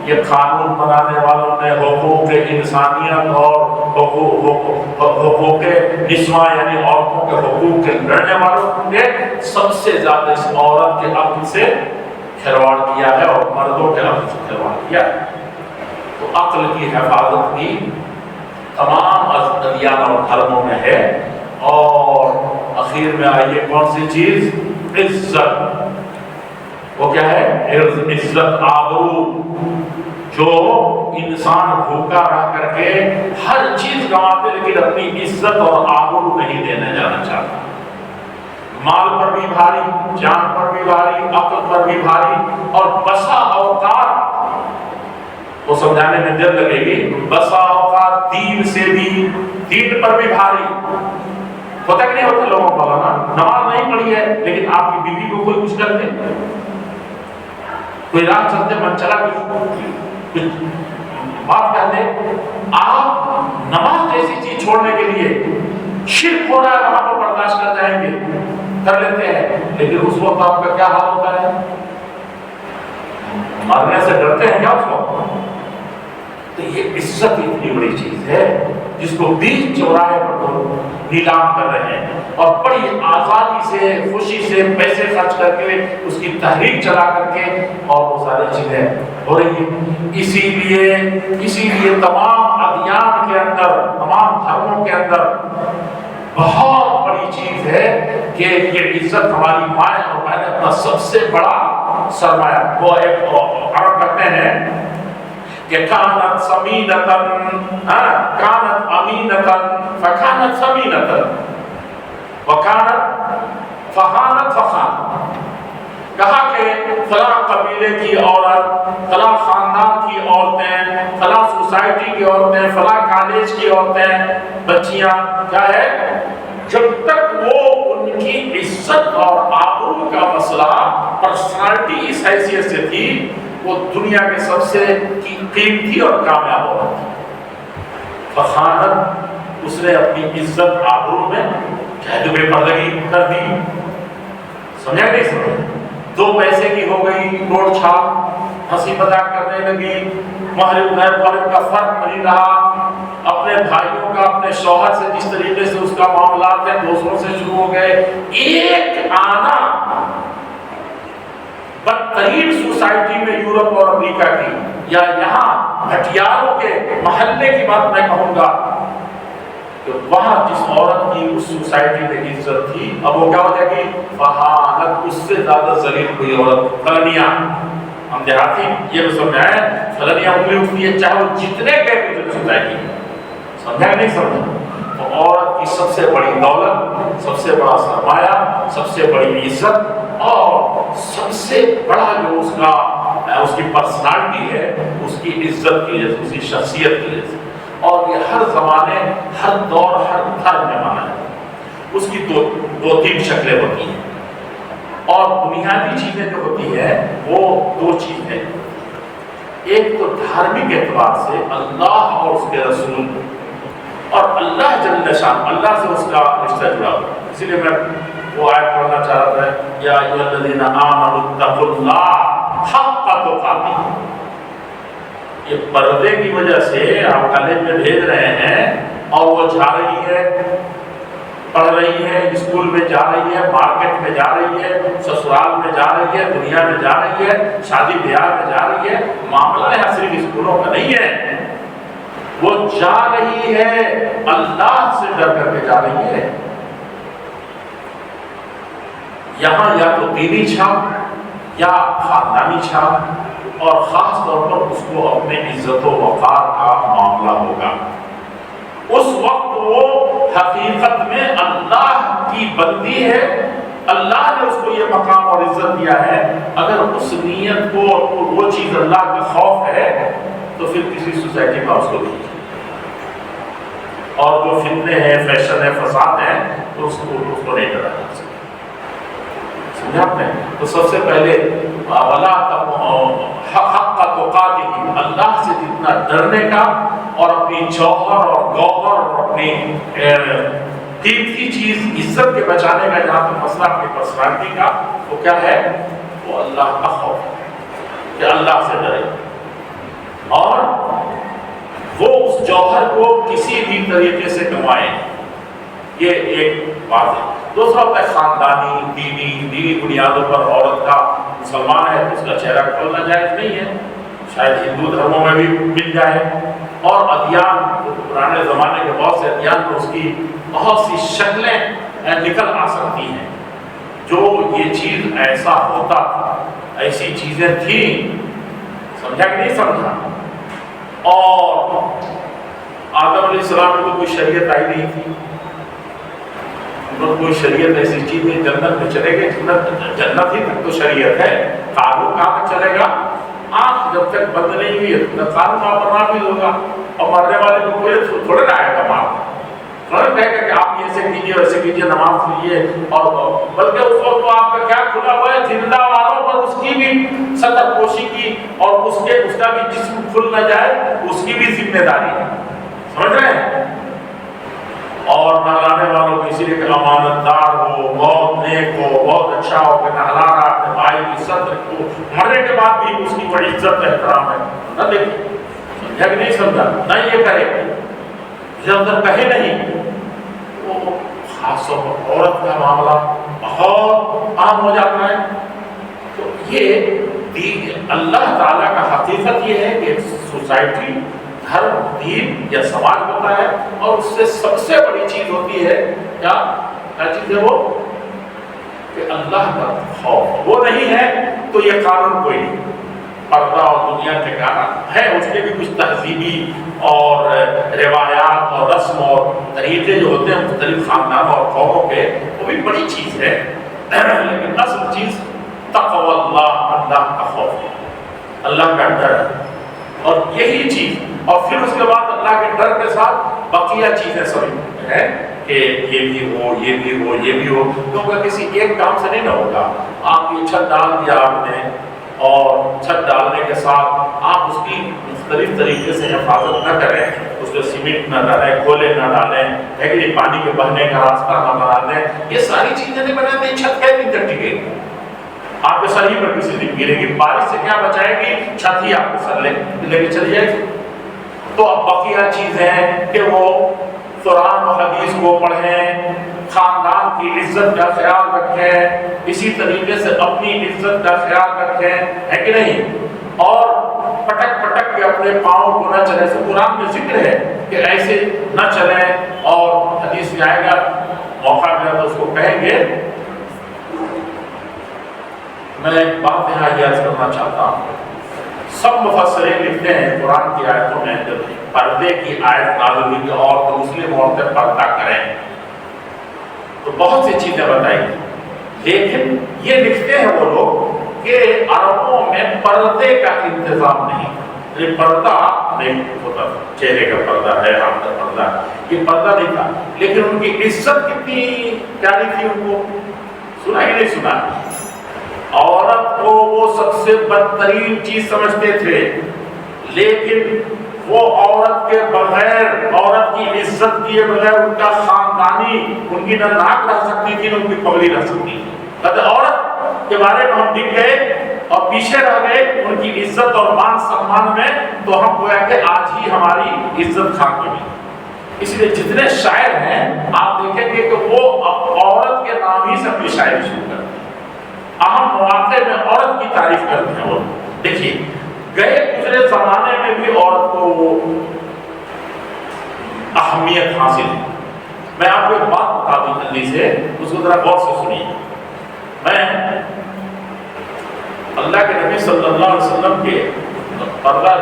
یہ قانون بنانے والوں نے حقوق انسانیت اور حقوق نسواں یعنی عورتوں کے حقوق کے لڑنے والوں نے سب سے زیادہ اس عورت کے عقل سے کھلواڑ کیا ہے اور مردوں کے عقل سے کھلواڑ کیا ہے۔ تو عقل کی حفاظت بھی تمام ادیان اور دھرموں میں ہے، اور اخیر میں آئیے کون سی چیز؟ عزت۔ وہ کیا ہے؟ عزت، آبرو۔ جو انسان بھوکا رہ کر کے ہر چیز گنواتے لیکن اپنی عزت اور آبرو نہیں دینے جانا چاہتا، مال پر بھی بھاری، جان پر بھی بھاری، عقل پر بھی بھاری، اور بسا اوقات وہ سمجھانے میں دیر لگے گی، بسا اوقات دین سے بھی، دین پر بھی بھاری ہوتا کہ نہیں ہوتا لوگوں کو؟ نماز نہیں پڑھی ہے لیکن آپ کی بیوی کو کوئی کچھ کر دے، کوئی راہ چلتے من چلا کچھ بات کہہ دے، آپ نماز جیسی چیز چھوڑنے کے لیے شرک ہو رہا ہے وہاں پر برداشت کر جائیں گے، کر لیتے ہیں، لیکن اس وقت آپ کا کیا حال ہوتا ہے؟ مرنے سے ڈرتے ہیں کیا اس وقت؟ تو یہ عزت اتنی بڑی چیز ہے جس کو بیچ چوراہے پر نیلام کر رہے ہیں، اور بڑی آزادی سے، خوشی سے پیسے خرچ کر کے، اس کی تحریک چلا کر کے، اور وہ ساری چیزیں ہو رہی ہیں۔ اسی لیے تمام ادیان کے اندر، تمام دھرموں کے اندر بہت بڑی چیز ہے کہ یہ عزت ہماری مائیں اور بہنیں اپنا سب سے بڑا سرمایہ، وہ ایک عرب کرتے ہیں کہ کانت سمینتن، کانت امینتن فکانت سمینتن وکانت فخانت فخان۔ کہا کہ فلاں قبیلے کی عورت، فلاں خاندان کی عورتیں، فلاں سوسائٹی کی عورتیں، فلاں کالج کی عورتیں، بچیاں کیا ہے، جب تک وہ ان کی عزت اور آبرو کا مسئلہ، پرسنالٹی اس حیثیت سے تھی، وہ دنیا کے سب سے قیمتی اور کامیاب عورت تھی۔ فخانت، اس نے اپنی عزت آبرو میں بے پردگی کر دی، سمجھا نہیں سمجھا؟ 2 پیسے کی ہو گئی نوٹ چھاپ، ہنسی مذاق کرنے لگی، محرم غیر محرم کا فرق نہیں رہا، اپنے بھائیوں کا اپنے شوہر سے جس طریقے سے اس کا معاملات ہے دوسروں سے شروع ہو گئے۔ ایک آنا بدترین سوسائٹی میں یورپ اور امریکہ کی یا یہاں ہٹیاروں کے محلے کی بات میں کہوں گا کہ وہاں جس عورت کی اس سوسائٹی میں عزت تھی، اب وہ کیا ہو جائے گی؟ فہانت، اس سے زیادہ ذلیل کوئی عورت، فلنیا۔ ہم دیہاتی یہ بھی سمجھائیں، فلنیا انگلی اٹھتی ہے چاہے وہ جتنے گئے مجھے سمجھائے گی، سمجھا نہیں سمجھا؟ تو عورت کی سب سے بڑی دولت، سب سے بڑا سرمایہ، سب سے بڑی عزت اور سب سے بڑا جو اس کی پرسنالٹی ہے، اس کی عزت کی وجہ سے، اس کی شخصیت کی وجہ سے۔ اور یہ ہر زمانے، ہر دور، ہر دھرم میں مانا ہے۔ اس کی دو تین شکلیں ہوتی ہیں، اور بنیادی چیزیں جو ہوتی ہیں وہ 2 چیزیں، ایک تو دھارمک اعتبار سے اللہ اور اس کے رسول، اور اللہ جل شان، اللہ سے اس کا رشتہ جڑا ہوا۔ اسی لیے میں وہ آیت پڑھنا چاہ رہا تھا، یا ایھا الذین آمنوا اتقوا اللہ حق تقاتہ۔ یہ پردے کی وجہ سے آپ کالج میں بھیج رہے ہیں اور وہ جا رہی ہے، پڑھ رہی ہے، اسکول میں جا رہی ہے، مارکیٹ میں جا رہی ہے، سسرال میں جا رہی ہے، دنیا میں جا رہی ہے، شادی بیاہ میں جا رہی ہے۔ معاملہ یہاں صرف اسکولوں کا نہیں ہے، وہ جا رہی ہے اللہ سے ڈر کر کے جا رہی ہے۔ یہاں یا تو دینی چھاپ یا خاندانی چھاپ، اور خاص طور پر اس کو اپنے عزت و وقار کا معاملہ ہوگا۔ اس وقت وہ حقیقت میں اللہ کی بندی ہے، اللہ نے اس کو یہ مقام اور عزت دیا ہے۔ اگر اس نیت کو وہ چیز اللہ کا خوف ہے تو پھر کسی سوسائٹی میں اس کو دیجیے، اور جو فتنے ہیں، فیشن ہے، فساد ہیں، تو اس کو نہیں ڈرا جا سکتا۔ سمجھا آپ نے؟ تو سب سے پہلے وَلَا حَقَّ تُقَاتِهِ، اللہ سے جتنا ڈرنے کا، اور اپنی جوہر اور گوہر اور اپنی قیمتی چیز عزت کے بچانے کا جہاں پہ مسئلہ اپنی پرسنالٹی کا، وہ کیا ہے؟ وہ اللہ کا خوف ہے کہ اللہ سے ڈرے، اور وہ اس جوہر کو کسی بھی طریقے سے کمائے۔ یہ ایک بات ہے۔ دوسرا ہوتا ہے خاندانی، دینی بنیادوں پر عورت کا، مسلمان ہے تو اس کا چہرہ کھولنا جائز نہیں ہے، شاید ہندو دھرموں میں بھی مل جائے، اور ادیان، پرانے زمانے کے بہت سے ادیان میں اس کی بہت سی شکلیں نکل آ سکتی ہیں، جو یہ چیز ایسا ہوتا تھا، ایسی چیزیں تھیں۔ سمجھا کہ نہیں سمجھا؟ اور آدم علیہ السلام کو کوئی شریعت آئی نہیں تھی، کوئی شریعت ایسی چیز نہیں، جنت میں چلے گئے، جنت ہی تک تو شریعت ہے، قانون کہاں تک چلے گا؟ آنکھ جب تک بند نہیں ہوئی ہے قانون وہاں پر نافذ ہوگا، اور مرنے والے کو کوئی تھوڑے نہ آئے گا مار، تھوڑے کہے گا کہ آپ ایسے کیجیے ویسے کیجیے، نماز پڑھیے، اور بلکہ اس وقت تو آپ کا کیا کھلا ہوا ہے، زندہ والوں پر اس کی بھی سطر پوشی کی، اور اس کا بھی جسم کھل نہ جائے اس کی بھی ذمہ داری ہے، سمجھ رہے ہیں؟ اور نہلانے والوں کو اسی لیے کہ امانت دار ہو، بہت نیک ہو، بہت اچھا ہو کہ نہلا رہا اپنے بھائی کی صدر کو، مرنے کے بعد بھی اس کی بڑی عزت احترام ہے۔ نہ دیکھیں، سمجھا کہ نہیں سمجھا؟ نہ یہ کرے، جب تک کہے نہیں، وہ خاص طور پر عورت کا معاملہ بہت عام ہو جاتا ہے۔ تو یہ اللہ تعالیٰ کا حقیقت یہ ہے کہ سوسائٹی، دھرم، دین یا سماج ہوتا ہے، اور اس سے سب سے بڑی چیز ہوتی ہے کیا چیز ہے وہ؟ کہ اللہ کا خوف۔ وہ نہیں ہے تو یہ قانون کوئی نہیں، پردہ اور دنیا کے کارن ہے، اس کے بھی کچھ تہذیبی اور روایات اور رسم اور طریقے جو ہوتے ہیں مختلف خاندانوں اور قوموں کے، وہ بھی بڑی چیز ہے، لیکن اصل چیز تقوی اللہ، اللہ کا خوف ہے، اللہ کا ڈر ہے، اور یہی چیز، اور پھر اس کے بعد اللہ کے ڈر کے ساتھ بقیہ چیزیں سمجھ ہیں کہ یہ بھی ہو، یہ بھی ہو، یہ بھی ہو، کیونکہ کسی ایک کام سے نہیں نہ ہوگا۔ آپ یہ چھت ڈال دیا آپ نے، اور چھت ڈالنے کے ساتھ آپ اس کی مختلف طریقے سے حفاظت نہ کریں، اس کو سیمنٹ نہ ڈالیں، کھولے نہ ڈالیں، لیکن پانی کے بہنے کا راستہ نہ بنا دیں، یہ ساری چیزیں نہیں بنا دیں، چھت کئی دن تک ٹکے گی؟ آپ کے سر ہی پر کسی دن گرے گی، بارش سے کیا بچائے گی؟ چھت ہی آپ کے سر لے کے چلی جائے گی۔ تو اب بقیہ چیز ہے کہ وہ قرآن و حدیث کو پڑھیں، خاندان کی عزت کا خیال رکھیں، اسی طریقے سے اپنی عزت کا خیال رکھیں، ہے کہ نہیں؟ اور پٹک پٹک کے اپنے پاؤں کو نہ چلیں۔ سو قرآن میں ذکر ہے کہ ایسے نہ چلیں، اور حدیث میں آئے گا، موقع ملا تو اس کو کہیں گے۔ میں ایک بات یہاں یاد کرنا چاہتا ہوں، سب مفسرین لکھتے ہیں قرآن کی آیتوں میں جب پردے کی آیت نازل ہوئی کہ عورتیں، مسلم عورتیں پردہ کریں، تو بہت سی چیزیں بتائی، لیکن یہ لکھتے ہیں وہ لوگ کہ عربوں میں پردے کا انتظام نہیں، یہ پردہ نہیں ہوتا، چہرے کا پردہ ہے، ہاتھ کا پردہ، یہ پردہ نہیں تھا، لیکن ان کی عزت کتنی پیاری تھی، ان کو سنا ہی نہیں سنا۔ عورت کو وہ سب سے بدترین چیز سمجھتے تھے، لیکن وہ عورت کے بغیر، عورت کی عزت کیے بغیر ان کا خاندانی، ان کی نہ ناک رہ سکتی تھی نہ ان کی پگڑی رہ سکتی تھی۔ کہتے عورت کے بارے میں ہم دکھ گئے اور پیچھے رہ گئے ان کی عزت اور مان سمان میں، تو ہم گویا کہ آج ہی ہماری عزت خاک میں ہوئی۔ اس لیے جتنے شاعر ہیں آپ دیکھیں گے کہ وہ عورت کے نام ہی سے اپنی شاعری شروع کرتے ہیں، اہم مواقع میں عورت کی تعریف کرتے ہیں۔ اور دیکھیے گئے گزرے زمانے میں بھی عورت کو وہ اہمیت حاصل ہے۔ میں آپ کو ایک بات بتا دوں جلدی سے، اس کو ذرا غور سے سنیے۔ میں اللہ کے نبی صلی اللہ علیہ وسلم کے پردہ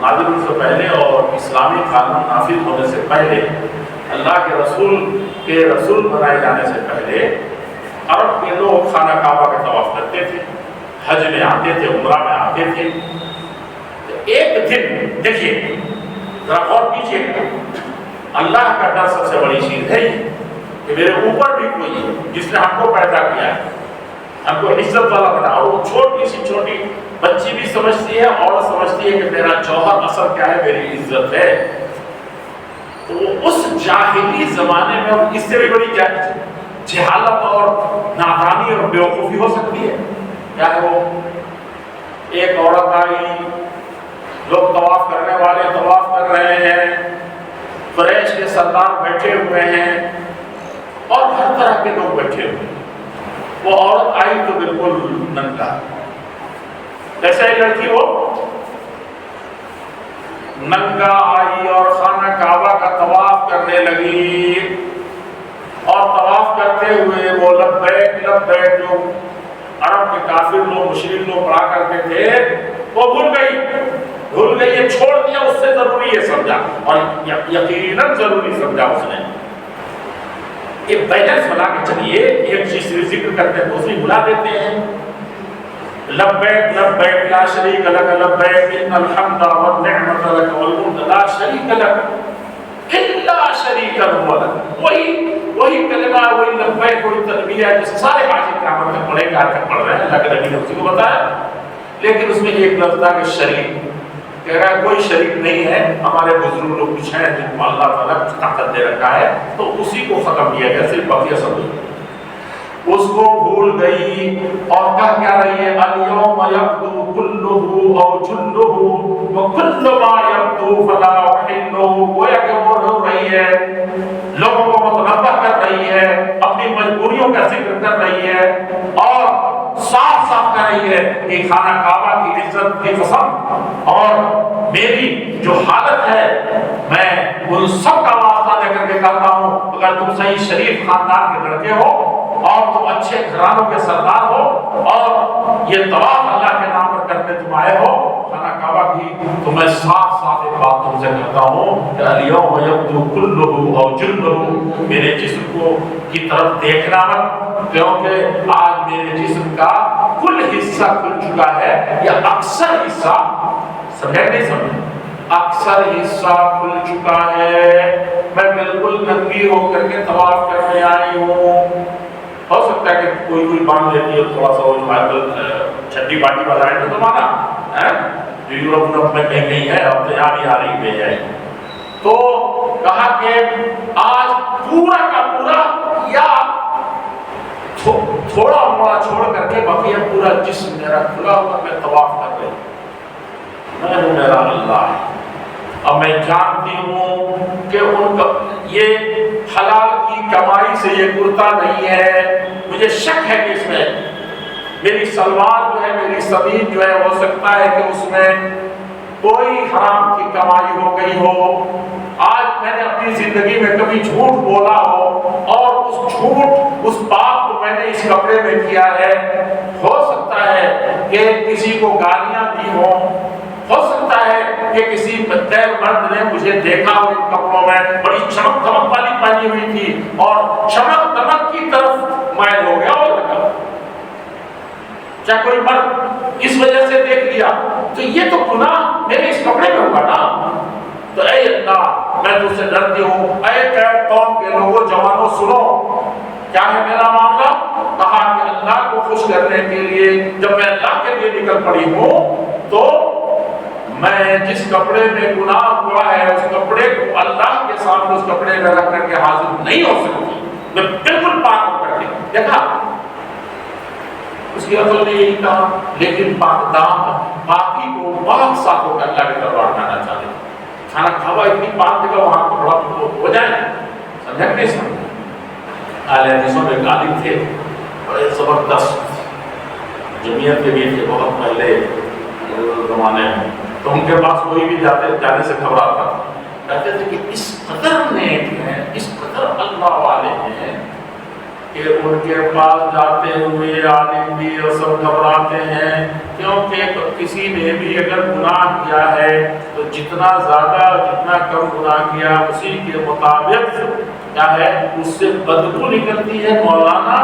نازل ہونے سے پہلے اور اسلامی قانون نافذ ہونے سے پہلے، اللہ کے رسول بنائے جانے سے پہلے عرب کے لوگ خانہ کعبہ کا طواف کرتے تھے، حج میں آتے تھے، عمرہ میں آتے تھے۔ ایک دن دیکھیے ذرا غور کیجیے، اللہ کا ڈر سب سے بڑی چیز ہے یہ کہ میرے اوپر بھی کوئی ہے جس نے ہم کو پیدا کیا ہے، ہم کو عزت والا بنا، اور وہ چھوٹی سی چھوٹی بچی بھی سمجھتی ہے، اور سمجھتی ہے کہ میرا جوہر اصل کیا ہے؟ میری عزت ہے۔ تو اس جاہلی زمانے میں اس سے بھی بڑی جہالت اور نادانی اور بیوقوفی ہو سکتی ہے کیا ہے؟ وہ ایک عورت آئی، لوگ طواف کرنے والے طواف کر رہے ہیں، قریش کے سردار بیٹھے ہوئے ہیں اور ہر طرح کے لوگ بیٹھے ہوئے ہیں۔ وہ عورت آئی تو بالکل ننگا، کیسے لڑکی وہ ننگا آئی اور خانہ کعبہ کا طواف کرنے لگی، اور طواف کرتے ہوئے وہ لبیک لبیک جو عرب کے کافر لوگ، مشرک لوگ پڑھا کرتے تھے، وہ بھول گئی، یہ چھوڑ دیا، اس سے ضروری یہ سمجھا، اور یقیناً ضروری سمجھا اس نے۔ ایک بیلنس بنا کے چلیے، ایک چیز ذکر کرتے ہیں دوسری بھلا دیتے ہیں۔ لبیک لبیک لا شریک لک لبیک ان الحمد والنعمت لک والملک لا شریک لک الا شریک هو لک۔ وہی کلمہ، وہی لبیک، وہی تلبیہ ہے جو سارے حاجی کرام میں پڑھے گا، پڑھ رہے ہیں، اللہ کے نبی نے اسی کو بتایا، لیکن اس میں ایک لفظ تھا کہ شریک، کہہ رہا ہے کوئی شریک نہیں ہے، ہمارے بزرگ لوگ کچھ ہیں جن کو اللہ تعالیٰ کچھ طاقت دے رکھا ہے، تو اسی کو ختم کیا گیا، صرف بقیہ سب اس کو بھول گئی اور کہہ کیا رہی ہے؟ اليوم يبدو كله او جله وكل ما يبدو فلا احله۔ گویا کہ وہ رو رہی ہے، لوگوں کو متنبہ کر رہی ہے، اپنی مجبوریوں کا ذکر کر رہی ہے، اور صاف صاف کر رہی ہے کہ خانہ کعبہ کی عزت کی قسم اور میری جو حالت ہے، میں ان سب کا واسطہ دے کر کے کہتا ہوں، اگر تم صحیح شریف خاندان کے لڑکے ہو اور تم اچھے گھرانوں کے سردار ہو اور یہ طواف اللہ کے نام پر کرتے تم آئے ہو خانہ کعبہ کی، تو میں صاف صاف ایک بات تم سے کہتا ہوں کہ الیوم یبدو کلہ او جلہ، میرے جسم کو کی طرف دیکھنا مت، کیونکہ آج میرے جسم کا کل حصہ کھل چکا ہے، یا اکثر حصہ، سمجھے نہیں سمجھے، اکثر حصہ کھل چکا ہے، میں بالکل ننگی ہو کر کے طواف کرنے آئی ہوں۔ ہو سکتا ہے کہ کوئی باندھ لیتی ہے تھوڑا سا، وہ جو آج چھٹی پاٹی والا ہے تو مانا جو یورپ میں کہیں کہیں ہے، اب تو یہاں بھی آ رہی بھیج ہے، تو کہا کہ آج پورا کا پورا یا تھوڑا موڑا چھوڑ کر کے بقیہ پورا جسم میرا کھلا ہوا میں طواف کر رہی ہوں، میں ہوں میرا اللہ۔ اب میں جانتی ہوں کہ ان کا یہ حلال کی کمائی سے یہ کرتا نہیں ہے، مجھے شک ہے کہ اس میں میری سلوار جو ہے، میری سبیل جو ہے، ہو سکتا ہے کہ اس میں کوئی حرام کی کمائی ہو گئی ہو۔ آج میں نے اپنی زندگی میں کبھی جھوٹ بولا ہو اور اس جھوٹ، اس بات کو میں نے اس کپڑے میں کیا ہے، ہو سکتا ہے کہ کسی کو گالیاں دی ہوں، ہو سکتا ہے کہ کسی غیر مرد نے مجھے دیکھا ہو ان کپڑوں میں، بڑی چمک دمک والی پہنی ہوئی تھی اور چمک دمک کی طرف مائل ہو گیا اور لگا، چاہے کوئی مرد اس وجہ سے دیکھ لیا تو یہ تو گناہ میرے اس کپڑے میں ہوگا نا۔ تو اے اللہ میں تجھ سے ڈرتی ہوں، اے قوم کے لوگوں، جوانوں سنو، کیا ہے میرا معاملہ؟ کہا کہ اللہ کو خوش کرنے کے لیے جب میں اللہ کے لیے نکل پڑی ہوں تو میں جس کپڑے میں گناہ ہوا ہے اس کپڑے کو اللہ کے سامنے اس کپڑے میں رکھ کر کے حاضر نہیں ہو سکتی، میں بالکل پاک ہو کر کے۔ دیکھا اس کی عقل نے یہی کہا، لیکن پاک دام باقی کو پاک صاف ہو کر اللہ کے دربار میں آنا چاہتے ہیں۔ کھانا کھاوا اتنی پاک جگہ وہاں کو بڑا ہو جائے، سمجھا نہیں سمجھا؟ اہل حدیثوں میں غالب تھے، بڑے زبردست، جمعیت کے بھی تھے بہت پہلے زمانے میں، تو ان کے پاس کوئی بھی جانے سے گھبراتا تھا، کہتے تھے کہ اس قدر نیک ہیں، اس قدر اللہ والے ہیں کہ ان کے پاس جاتے ہوئے عالم بھی اور سب گھبراتے ہیں، کیونکہ کسی نے بھی اگر گناہ کیا ہے تو جتنا زیادہ جتنا کم گناہ کیا اسی کے مطابق کیا ہے اس سے بدبو نکلتی ہے۔ مولانا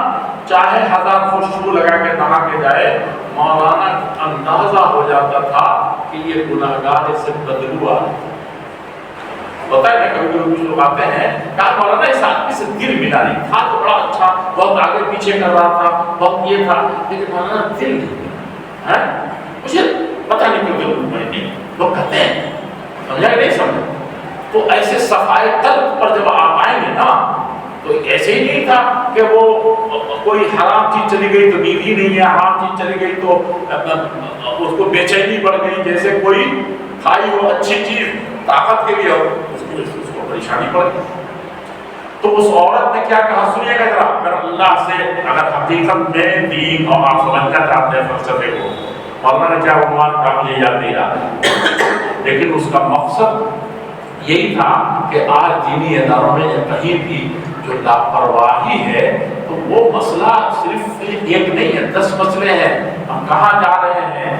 چاہے 1000 خوشبو لگا کے نہا کے جائے، مولانا اندازہ ہو جاتا تھا کہ یہ گناہگار، اس سے بدبو آ رہی ہے۔ ہوتا ہے نا کبھی کچھ لوگ آتے ہیں، کہا مولانا اس آدمی سے دل ملا نہیں تھا، تو بڑا اچھا، بہت آگے پیچھے کر رہا تھا، بہت یہ تھا، لیکن مولانا دل نہیں ہے، مجھے پتہ نہیں کیوں دل نہیں، لوگ کہتے ہیں، سمجھا کہ نہیں سمجھا؟ تو ایسے صفائے قلب پر جب آپ آئیں گے نا تو ایسے ہی نہیں تھا کہ وہ کوئی حرام چیز چلی گئی تو نیند نہیں ہے، حرام چیز چلی گئی تو اس کو بے چینی بڑھ گئی، جیسے کوئی کھائی ہو اچھی چیز طاقت کے لیے ہو اس کو پریشانی پڑ گئی۔ تو اس عورت نے کیا کہا، سنیے گا ذرا، اگر اللہ سے اگر حقیقت میں دین اور آپ سمجھنا چاہتے ہیں فلسفے کو، مولانا نے کیا عنوان کا مجھے یاد نہیں رہا، لیکن اس کا مقصد یہی تھا کہ آج دینی اداروں میں کہیں بھی جو لاپرواہی ہے تو وہ مسئلہ صرف ایک نہیں ہے، 10 مسئلے ہیں، ہم کہاں جا رہے ہیں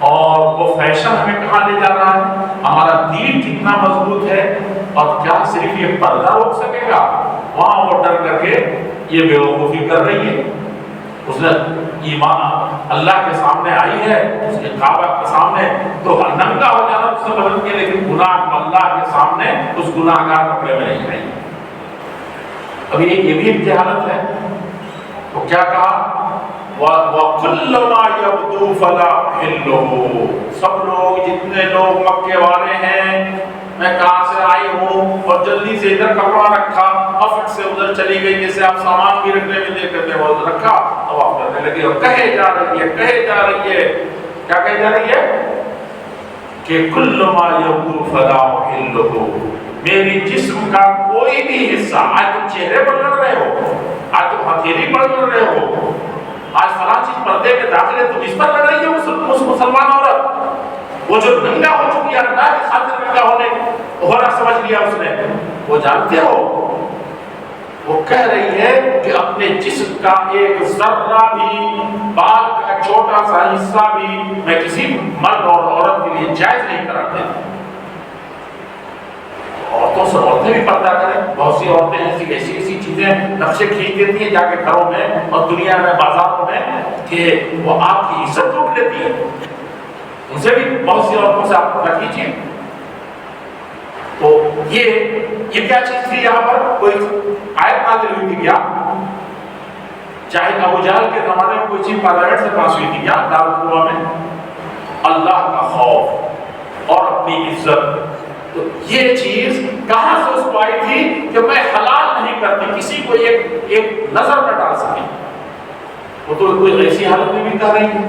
اور وہ فیشن ہمیں کہاں لے جا رہا ہے، ہمارا دین کتنا مضبوط ہے، اور کیا صرف یہ پردہ روک سکے گا؟ وہاں وہ ڈر کر کے یہ بیوقوفی کر رہی ہے، اس نے ایمان اللہ کے سامنے آئی ہے، اس کے کعبہ کے سامنے تو ننگا ہو جانا اس سے بدل کے، لیکن گناہ کو اللہ کے سامنے اس گناہ گار کپڑے میں نہیں آئی۔ اب یہ بھی ایک جہالت ہے۔ تو کیا کہا، وَكُلَّ مَا يَبْدُو فَلَا أُحِلُّهُ، سب لوگ جتنے لوگ مکے والے ہیں، میں کہاں سے آئی ہوں اور جلدی سے ادھر کپڑا رکھا اور پھر سے ادھر چلی گئی، جیسے آپ سامان بھی رکھنے میں دیکھ کرتے وہ رکھا تو آپ کرنے لگے اور کہے جا رہی ہے کیا کہے جا رہی ہے کہ کل ما یبدو فلا احلہ، میری جسم کا کوئی بھی حصہ، آج تم چہرے پر لڑ رہے ہو، آج تم ہتھیلی پر لڑ رہے ہو، آج فلاں چیز پردے کے داخلے تم اس پر لڑ رہی ہو، مسلمان عورت، وہ جو ننگا ہو چکی ہے اللہ کی خاطر ننگا ہونا سمجھ لیا اس نے، وہ جانتے ہو وہ کہہ رہی ہے کہ اپنے جسم کا ایک ذرہ بھی، بال کا چھوٹا سا حصہ بھی میں کسی مرد اور عورت کے لیے جائز نہیں قرار دیتا۔ عورتیں بھی پردہ کریں، بہت سی عورتیں ایسی چیزیں نقشے کھینچ دیتی ہیں جا کے گھروں میں اور دنیا میں بازاروں میں کہ وہ آپ کی عزت لوٹ لیتی ہے، ان سے بھی بہت سی عورتوں سے آپ نہ کیجیے۔ تو یہ کیا چیز تھی، یہاں پر کوئی آیت نازل ہوئی تھی کیا؟ چاہے ابو جہل کے زمانے میں کوئی چیز پارلیمنٹ سے پاس ہوئی تھی کیا دارالقرآن میں؟ اللہ کا خوف اور اپنی عزت، تو یہ چیز کہاں سے اس کو آئی تھی کہ میں حلال نہیں کرتی، کسی کو ایک نظر نہ ڈال سکی، وہ تو کوئی ایسی حالت میں بھی کر رہی ہے.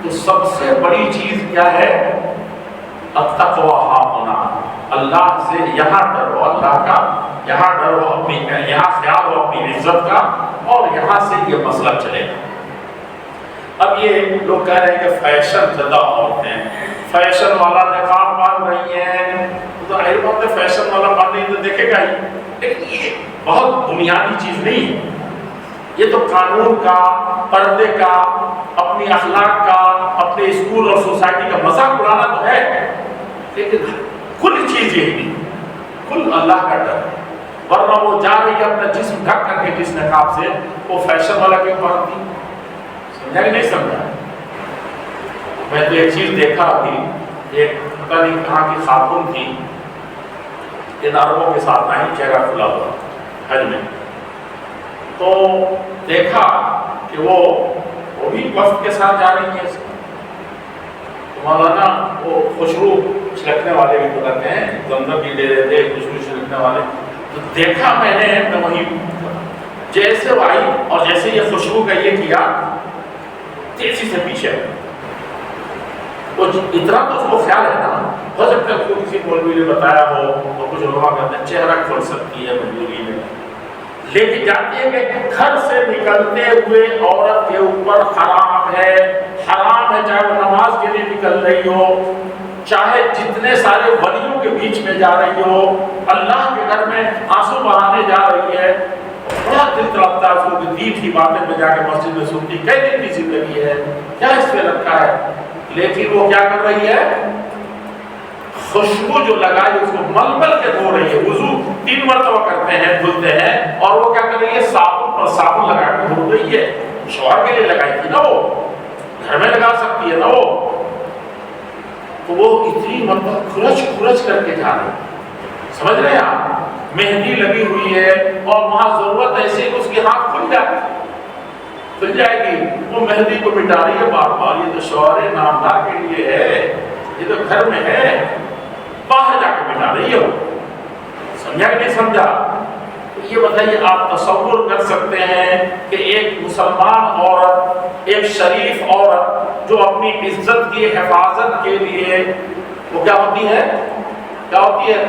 تو سب سے بڑی چیز کیا ہے؟ التقوی ہونا. اللہ سے یہاں ڈرو، اللہ کا یہاں ڈرو، اپنی یہاں خیال ہو اپنی عزت کا، اور یہاں سے یہ مسئلہ چلے گا. اب یہ لوگ کہہ رہے ہیں کہ فیشن زدہ عورتیں، فیشن والا نقاب باندھ رہی ہیں، تو ظاہر بات ہے فیشن والا باندھ رہی تو دیکھے گا ہی. لیکن یہ بہت بنیادی چیز نہیں ہے. یہ تو قانون کا، پردے کا، اپنی اخلاق کا، اپنے اسکول اور سوسائٹی کا مذاق اڑانا تو ہے، لیکن کل چیز یہ نہیں، کل اللہ کا ڈر. ورنہ وہ جا رہی ہے اپنا جسم ڈھک کر کے جس نقاب سے، وہ فیشن والا کیوں باندھتی؟ سمجھا کہ نہیں سمجھا؟ میں تو ایک چیز دیکھا ابھی، ایک پتہ نہیں کہاں کی خاتون تھی، ان عربوں کے ساتھ آئی، چہرہ کھلا ہوا حج میں. تو دیکھا کہ وہ بھی وفد کے ساتھ جا رہی ہیں. مولانا وہ خوشبو چھڑکنے والے بھی تو رہتے ہیں، زمزم بھی دے رہے تھے، خوشبو چھڑکنے والے. تو دیکھا میں نے وہیں جیسے وہ آئی اور جیسے یہ خوشبو کا یہ کیا، تیزی سے پیچھے. وہ اتنا تو اس کو خیال ہے نا، ہو سکتا ہے کسی مولوی نے بتایا ہو تو کچھ علماء کہتے ہیں چہرہ کھول سکتی ہے مجبوری میں. لیکن جانتے ہیں کہ گھر سے نکلتے ہوئے عورت کے اوپر حرام ہے، حرام ہے، چاہے وہ نماز کے لیے نکل رہی ہو، چاہے جتنے سارے ولیوں کے بیچ میں جا رہی ہو، اللہ کے گھر میں آنسو بہانے جا رہی ہے. بڑا دل تڑپتا ہے اس کو کہ دین کی باتیں میں جا کے مسجد میں سنتی، کئی دن کی زندگی ہے، کیا اس پہ رکھا ہے. لیکن وہ کیا کر رہی ہے؟ خوشبو جو لگائی اس کو مل مل کے دھو رہی ہے. وضو 3 مرتبہ کرتے ہیں، دھلتے ہیں، اور وہ کیا کر رہی ہے؟ صابن پر صابن لگا کے دھو رہی ہے. شوہر کے لیے لگائی تھی نا، وہ گھر میں لگا سکتی ہے نا وہ. تو وہ اتنی مرتبہ کھرچ کر کے جا رہی ہے. سمجھ رہے ہیں آپ؟ مہندی لگی ہوئی ہے اور وہاں ضرورت ایسی کہ اس کی ہاتھ کھل جائے گی، وہ مہندی کو مٹا رہی ہے بار بار. یہ تو شوہر نامدار کے لیے ہے، یہ تو گھر میں ہے، باہر جا کے مٹا رہی ہے. سمجھا کہ نہیں سمجھا؟ یہ بتائیے، آپ تصور کر سکتے ہیں کہ ایک مسلمان عورت، ایک شریف عورت جو اپنی عزت کی حفاظت کے لیے وہ کیا ہوتی ہے؟ کیا ہوتی ہے؟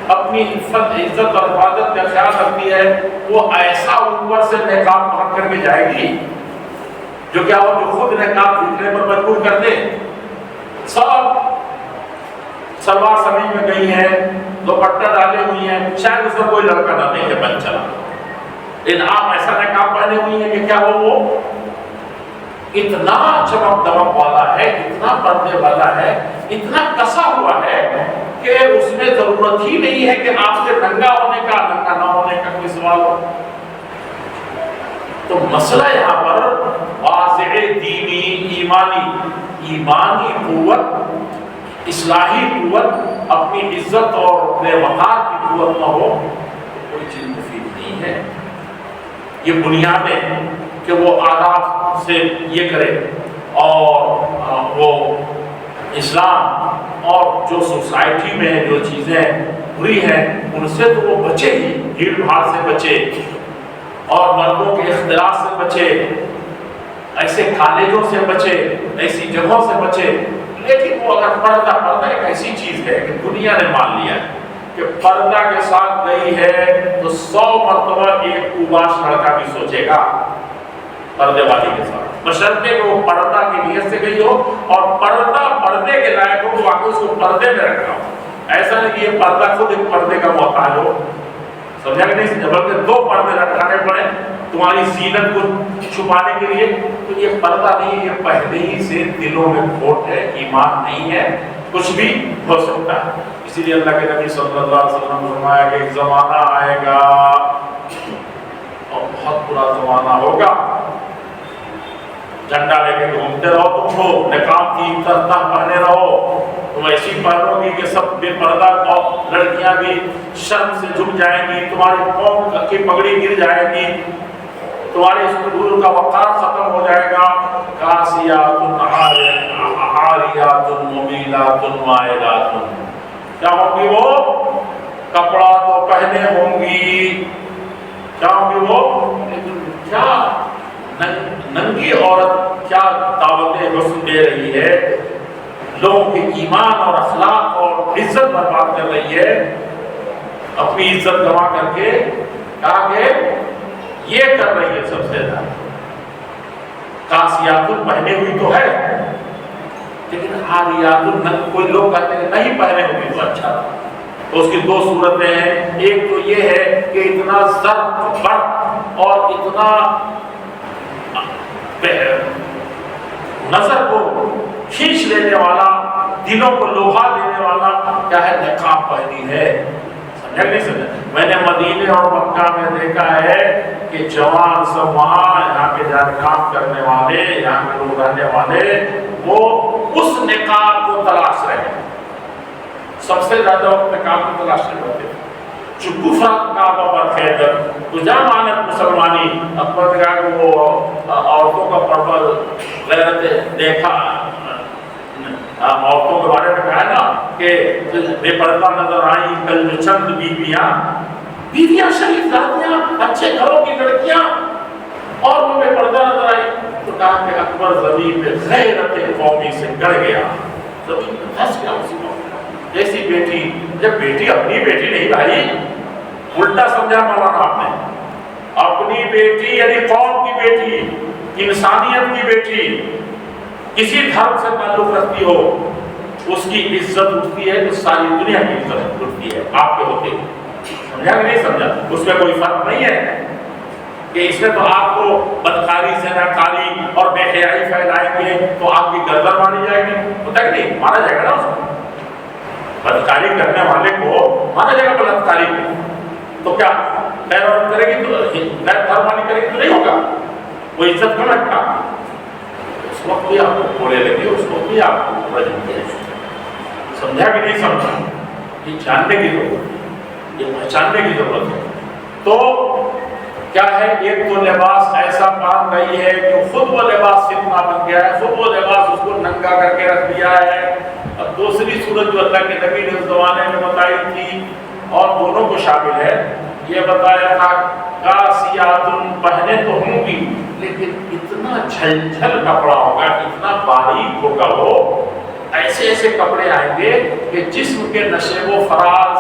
اپنی عزت اور حفاظت کا خیال رکھتی ہے. وہ ایسا اوپر سے نقاب پہن کر کے جائے گی جو کیا ہو، جو خود نقاب پہننے پر مجبور کر دے. سب سلوار سمیج میں گئی ہیں، دوپٹہ ڈالے ہوئی ہیں، شاید اس میں کوئی لڑکا نہ دیکھے بن چلا. لیکن آپ ایسا نقاب پہنے ہوئی ہیں کہ کیا ہو، وہ اتنا چمک دمک والا ہے، اتنا پردے والا ہے، اتنا کسا ہوا ہے کہ اس میں ضرورت ہی نہیں ہے کہ آپ کے ننگا ہونے کا، ننگا نہ ہونے کا کوئی سوال ہو. تو مسئلہ یہاں پر واضح دینی ایمانی قوت، اصلاحی قوت، اپنی عزت اور اپنے وقار کی قوت نہ ہو، کوئی چیز مفید نہیں ہے. یہ بنیادیں کہ وہ آداب سے یہ کرے، اور وہ اسلام اور جو سوسائٹی میں جو چیزیں بری ہیں ان سے تو وہ بچے ہی، بھیڑ بھاڑ سے بچے، اور مردوں کے اختلاط سے بچے، ایسے کالجوں سے بچے، ایسی جگہوں سے بچے. لیکن وہ اگر پردہ ایک ایسی چیز ہے کہ دنیا نے مان لیا ہے کہ پردہ کے ساتھ گئی ہے تو 100 مرتبہ ایک اوباش لڑکا بھی سوچے گا پردے والی کے ساتھ، بشرطے کہ وہ پردہ کی نیت سے گئی ہو اور پردے کے لائق ہو، تو واقعی اس کو پردے میں رکھنا ہو. ایسا نہیں کہ یہ پردہ خود ایک پردے کا محتاج ہو. سمجھا کہ نہیں؟ بلکہ 2 پردے لٹکانے پڑے تمہاری زینت کو چھپانے کے لیے. تو یہ پردہ نہیں، یہ پہلے ہی سے دلوں میں کھوٹ ہے، ایمان نہیں ہے، کچھ بھی ہو سکتا ہے. اسی لیے اللہ کے نبی صلی اللہ علیہ وسلم نے فرمایا کہ ایک زمانہ آئے گا اور بہت برا زمانہ ہوگا، جھنڈا لے کے گھومتے رہو، تم کو نقاب کی طرح پہنے رہو، تم ایسی پہنو گی کہ سب بے پردہ اور لڑکیاں بھی شرم سے جھک جائیں گی، تمہاری قوم کی پگڑی گر جائے گی، تمہارے اسکول کا وقار ختم ہو جائے گا. کاسیات عاریات ممیلات مائلات، کیا ہوں گی وہ؟ کپڑا تو پہنے ہوں گی، کیا ہوں گی وہ؟ لیکن کیا ننگی عورت کیا دعوت حسن دے رہی ہے، لوگوں کے ایمان اور اخلاق اور عزت برباد کر رہی ہے، اپنی عزت گنوا کر کے کہا کہ یہ کر رہی ہے سب سے زیادہ۔ کاسیات پہنے ہوئی تو ہے، لیکن عاریات کوئی لوگ کہتے ہیں نہیں پہنے ہوئی تو اچھا تھا۔ تو اس کی دو صورتیں ہیں، ایک تو یہ ہے کہ اتنا ضرب بڑھ اور اتنا نظر کو کھینچ لینے والا، دلوں کو لوبھا دینے والا کیا ہے، نقاب پہنی ہے۔ سمجھا نہیں سمجھا؟ میں نے مدینے اور مکہ میں دیکھا ہے کہ جوان سب وہاں یہاں کے جان کام کرنے والے، یہاں کے لوگ رہنے والے، وہ اس نقاب کو تلاش رہے ہیں، سب سے زیادہ وقت نقاب کو تلاش کرتے ہیں۔ جو کفر کعبہ پر خیدر تو جا مانت مسلمانی اکبر نے کہا کہ وہ عورتوں کا پردہ غیرت دیکھا، عورتوں کے بارے میں کہا ہے نا کہ بے پردہ نظر آئی کل جو چند بیویاں شریف لڑکیاں، اچھے گھروں کی لڑکیاں، اور وہ بے پردہ نظر آئی، تو کہا کہ اکبر زمین پہ غیرت قومی سے گڑ گیا، زمین پہ پھنس گیا اسی وقت۔ جیسی بیٹی، جب بیٹی اپنی بیٹی نہیں بھائی، الٹا سمجھا مولانا آپ نے، اپنی بیٹی یعنی قوم کی بیٹی، انسانیت کی بیٹی، کسی دھرم سے تعلق رکھتی ہو، اس کی عزت اٹھتی ہے تو ساری دنیا کی عزت اٹھتی ہے آپ کے ہوتے ہیں۔ سمجھا کہ نہیں سمجھا؟ اس میں کوئی فرق نہیں ہے کہ اس میں تو آپ کو بدکاری، زناکاری اور بے حیائی پھیلائیں گے تو آپ کی گردن ماری جائے گی، ہوتا کہ نہیں؟ مارا جائے گا نا اس کو، بدکاری کرنے والے کو مانا جائے گا بلاتکاری کو، تو کیا غیر عورت کرے گی تو غیر دھرم والی کرے گی تو نہیں ہوگا، وہ عزت کم رکھتا، اس وقت بھی آپ کو بولے لگے، اس وقت بھی آپ کو رجم دے۔ سمجھا کہ نہیں سمجھا؟ یہ جاننے کی ضرورت ہے، یہ پہچاننے کی ضرورت ہے۔ تو کیا ہے، ایک تو لباس ایسا کام رہی ہے کہ خود وہ لباس فتنہ بن گیا ہے، خود وہ لباس اس کو ننگا کر کے رکھ دیا ہے۔ اب دوسری صورت جو اللہ کے نبی نے اس زمانے میں بتائی تھی اور دونوں کو شامل ہے، یہ بتایا تھا کاسیات پہنے تو ہوں گی لیکن اتنا جھلجھل کپڑا ہوگا، اتنا باریک ہوگا، وہ ایسے ایسے کپڑے آئیں گے کہ جسم کے نشے و فراز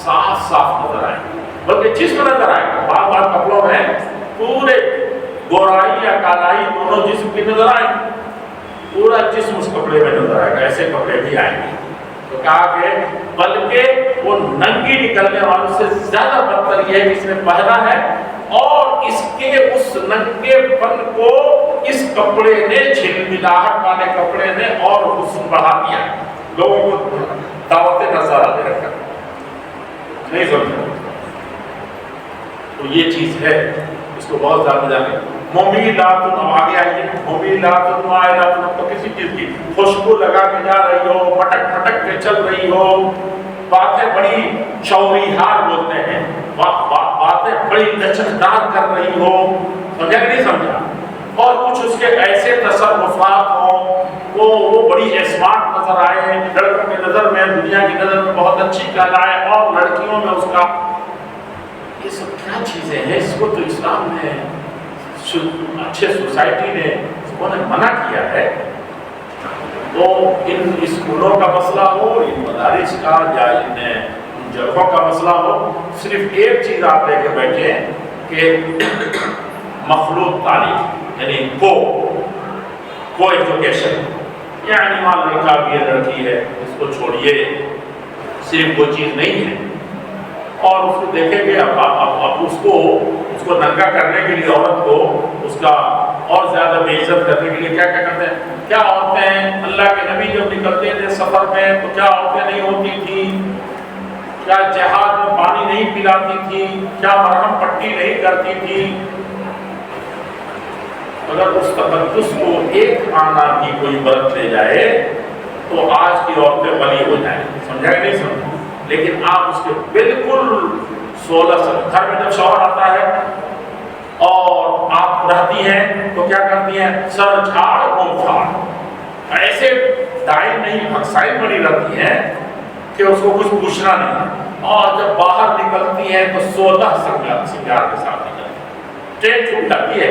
صاف صاف نظر آئیں گے، بلکہ جسم نظر آئے گا، بعض بعض کپڑوں میں پورے گورائی یا کالائی دونوں جسم کی نظر آئیں گے، پورا جسم اس کپڑے میں نظر آئے گا، ایسے کپڑے بھی آئیں گے۔ تو کہا کہ بلکہ وہ ننگی نکلنے والوں سے زیادہ بدتر یہ ہے کہ اس نے پہنا ہے اور اس کے اس ننگے پن کو اس کپڑے نے، جھلملاہٹ والے کپڑے نے اور حسن بڑھا دیا، لوگوں کو دعوت نظارہ دے رکھا۔ نہیں سمجھا؟ تو یہ چیز ہے، اس کو بہت زیادہ جانے۔ ممیلات، اب آگے آئیے، ممیلات مائلات، تو کسی چیز کی خوشبو لگا کے جا رہی ہو، پٹک پٹک کے چل رہی ہو، باتیں بڑی چوریہار بولتے ہیں، باتیں بڑی لچکدار کر رہی ہو، سمجھا کہ نہیں سمجھا؟ اور کچھ اس کے ایسے تصرفات ہوں، وہ بڑی اسمارٹ نظر آئے، لڑکوں کی نظر میں، دنیا کی نظر میں بہت اچھی کہلائے، اور لڑکیوں میں اس کا، یہ سب کیا چیزیں ہیں؟ اس کو تو اسلام نے، اچھے سوسائٹی نے اس کو منع کیا ہے۔ تو ان اسکولوں کا مسئلہ ہو، ان مدارس کا یا ان جگہوں کا مسئلہ ہو، صرف ایک چیز آپ لے کے بیٹھے کہ مخلوط تعلیم، یعنی کو ایجوکیشن، یعنی وہاں لڑکا بھی ہے لڑکی ہے، اس کو چھوڑیے، صرف وہ چیز نہیں ہے۔ اور اس کو دیکھیں گے اب اس کو ننگا کرنے کے لیے عورت کو اس کا اور زیادہ بے عزت کرنے کے لیے کیا کیا کرتے ہیں؟ کیا عورتیں، اللہ کے نبی جب نکلتے تھے سفر میں تو کیا عورتیں نہیں ہوتی تھیں؟ کیا جہاد میں پانی نہیں پلاتی تھی؟ کیا مرہم پٹی نہیں کرتی تھی؟ اگر اس تقدس کو ایک آنا کی کوئی برت لے جائے تو آج کی عورتیں بلی ہو جائیں، سمجھا کہ نہیں سمجھا؟ لیکن آپ اس کے بالکل 16 سال گھر میں جب شوہر آتا ہے اور آپ رہتی ہیں تو کیا کرتی ہیں؟ سر جھاڑ منہ پھاڑ، ایسے دائیں نہیں بھکسائیں بنی رہتی ہیں کہ اس کو کچھ پوچھنا نہیں، اور جب باہر نکلتی ہیں تو 16 سنگار کے ساتھ نکلتی ہیں، ٹرین چھوٹ جاتی ہے،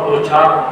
2-4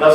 10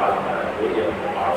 8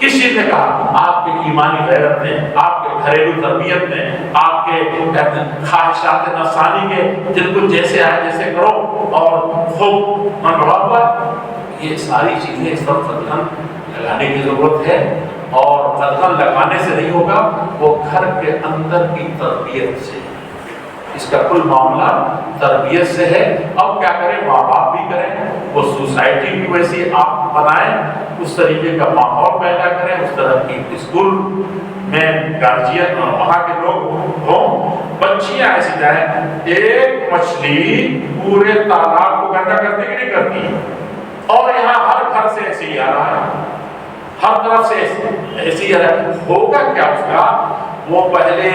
کس چیز نے کہا؟ آپ کے ایمانی غیرت نے، آپ کے گھریلو تربیت نے، آپ کے خواہشات نفسانی کے دل کو جیسے آئے جیسے کرو اور خوب من بڑھا ہوا ہے۔ یہ ساری چیزیں اس پر قدغن لگانے کی ضرورت ہے، اور قدغن لگانے سے نہیں ہوگا، وہ گھر کے اندر کی تربیت سے، اس کا کل معاملہ تربیت سے ہے۔ اب کیا کریں؟ ماں باپ بھی کریں، وہ سوسائٹی بھی ویسی آپ بنائیں، اس طریقے کا ماحول پیدا کریں، اس طرح کی اسکول میں گارجین اور وہاں کے لوگ ہوں۔ بچیاں ایسی جائیں، ایک مچھلی پورے تالاب کو گندا کرتی کہ نہیں کرتی؟ اور یہاں ہر گھر سے ایسے ہی آ رہا ہے، ہر طرف سے ایسے ہی آ رہا ہے۔ ہوگا کیا اس کا؟ وہ پہلے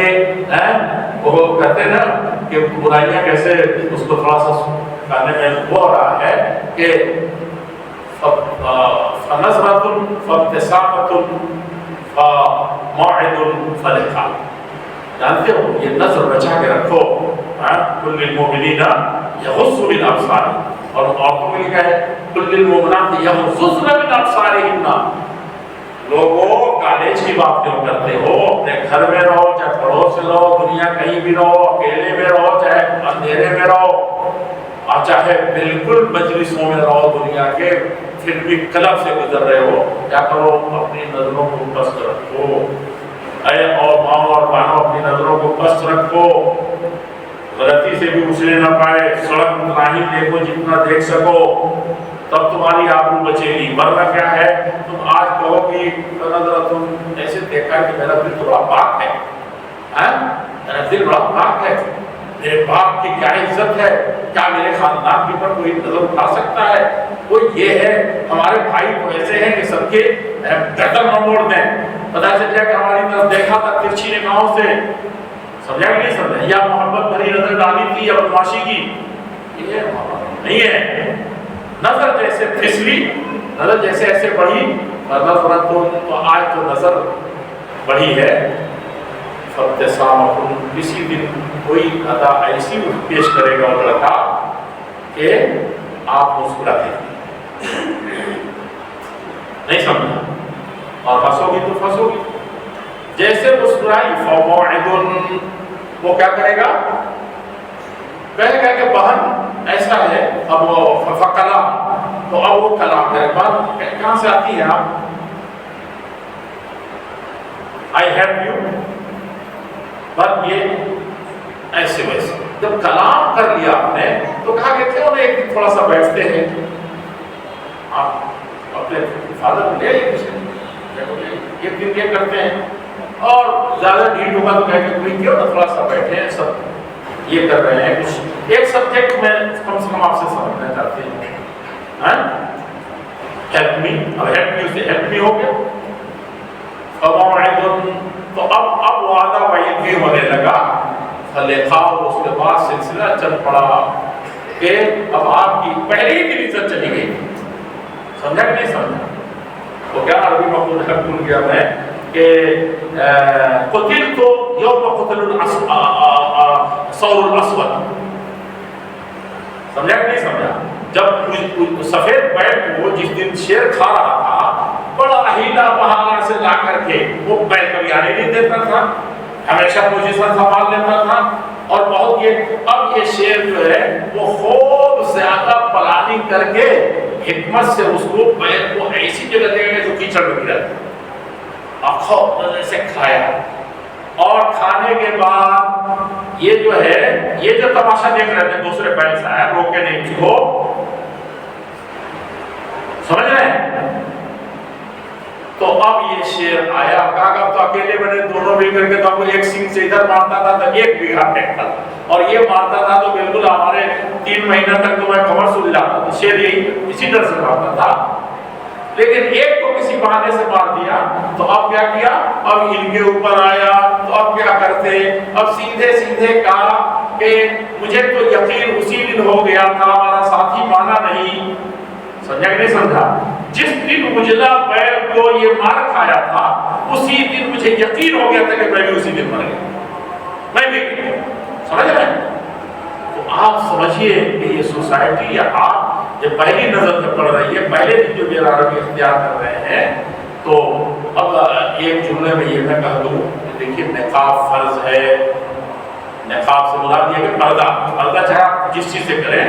وہ کہتے ہیں نا کہ برائیاں کیسے اس کو تھوڑا سا کرنے میں وہ ہو رہا ہے کہ فنظرۃ فابتسامۃ فموعظ فلقاء، جانتے ہو یہ نظر بچا کے رکھو، کل المؤمنین یغضوا من ابصارہم، اور عورتوں کے لیے کیا ہے؟ کل المؤمنات یغضضن من ابصارہن۔ لوگوں کالج کی بات کیوں کرتے ہو؟ اپنے گھر میں رہو، چاہے پڑوس میں رہو، دنیا کہیں بھی رہو، اکیلے میں رہو، چاہے اندھیرے میں رہو، اور چاہے بالکل مجلسوں میں رہو دنیا کے، پھر بھی کلب سے گزر رہے ہو، کیا کرو؟ اپنی نظروں کو پست رکھو، اے اور ماں اور بہنوں اپنی نظروں کو پست رکھو، غلطی سے بھی اچھلے نہ پائے، سڑک اتنا ہی دیکھو جتنا دیکھ سکو، تب تمہاری آبرو بچے گی، ورنہ کیا ہے؟ تم آج کہو کہ تم ایسے دیکھا کہ میرا دل تو بڑا پاک ہے، میرا دل بڑا پاک ہے، میرے باپ کی کیا عزت ہے، کیا میرے خاندان کے پر کوئی نظر اٹھا سکتا ہے؟ وہ یہ ہے، ہمارے بھائی تو ایسے ہیں کہ سب کے گردن نہ موڑ دیں، پتہ چل جائے کہ ہماری طرف دیکھا تھا ترچھی نگاہوں سے، سمجھا کہ نہیں سمجھا؟ یا محبت بھری نظر ڈالی تھی یا بدماشی کی، یہ نہیں ہے۔ نظر جیسے پھسلی، نظر جیسے ایسے بڑھی، ورنہ تو آج تو نظر بڑھی ہے۔ فابتسامۃ، کسی دن کوئی ادا ایسی پیش کرے گا وہ لڑکا کہ آپ مسکرا دیں، نہیں سمجھا؟ اور پھنسو گی تو پھنسو گی، جیسے مسکرائی فموعظ، وہ کیا کرے گا؟ کہے گا کہ بہن ایسا ہے، اب وہ کلام، تو اب وہ کلام ہے، بات کہاں سے آتی ہے؟ آپ آئی ہیلپ یو، بات یہ ایسے ویسے، جب کلام کر لیا آپ نے تو کہا کہ کیوں نہیں ایک دن تھوڑا سا بیٹھتے ہیں، آپ اپنے فادر کو لے ایک دن یہ کرتے ہیں، اور زیادہ ڈیٹ ہوگا تو کہہ کہ کوئی کیوں نہ تھوڑا سا بیٹھے ہیں، سب یہ کر رہے ہیں، کچھ ایک سبجیکٹ میں کم سے کم آپ سے سمجھنا چاہتے ہیں، ہیلپ می، اب ہیلپ می سے ہیلپ می ہو گیا، تو اب وعدہ وعید بھی ہونے لگا، فلقاء، اس کے بعد سلسلہ چل پڑا کہ اب آپ کی پہلی ہی دن عزت چلی گئی، سمجھا کہ نہیں سمجھا؟ تو کیا عربی مقبول ہے بھول گیا میں کہ قتل تو یوم قتل ثور الاسود، سمجھا کہ نہیں سمجھا؟ جب سفید بیل کو جس دن شیر کھا رہا تھا، بڑا ہیلا بہانا سے لا کر کے، وہ بیل کبھی آنے نہیں دیتا تھا، ہمیشہ پوزیشن سنبھال لیتا تھا، اور بہت اب یہ شیر جو ہے وہ خوب زیادہ پلاننگ کر کے حکمت سے اس کو بیل کو ایسی جگہ دے گا جو کیچڑ میں گرا، خوب نظر سے کھایا، اور کھانے کے بعد یہ جو ہے، یہ جو تماشا دیکھ رہے تھے دوسرے بیل سے آیا، روکے نہیں اس کو، سمجھ رہے ہیں؟ تو اب یہ شیر آیا، کہا تو اکیلے بنے دونوں مل کر کے، تو اب ایک سینگ سے ادھر مارتا تھا تو ایک بیگھا پھینکتا تھا، اور یہ مارتا تھا تو بالکل ہمارے 3 مہینہ تک تو میں کمر سل جاتا تھا، شیر یہی اسی طرح سے مارتا تھا، لیکن ایک کو کسی بہانے سے مار دیا، تو اب کیا کیا؟ اب ان کے اوپر آیا، تو اب کیا کرتے؟ اب سیدھے سیدھے کہا کہ مجھے تو یقین اسی دن ہو گیا تھا، ہمارا ساتھی مانا نہیں، سمجھا کہ نہیں سمجھا؟ جس دن اجلا بیل کو یہ مار کھایا تھا، اسی دن مجھے یقین ہو گیا تھا کہ میں بھی اسی دن مر گیا، میں بھی، سمجھ رہے ہیں؟ تو آپ سمجھیے کہ یہ سوسائٹی یا آپ جب پہلی نظر سے پڑھ رہی ہے، پہلے دن جو میرا عربی اختیار کر رہے ہیں، تو اب ایک جملے میں یہ میں کہہ دوں کہ دیکھیے نقاب فرض ہے، نقاب سے مراد یہ کہ پردہ، پردہ چاہے آپ جس چیز سے کریں،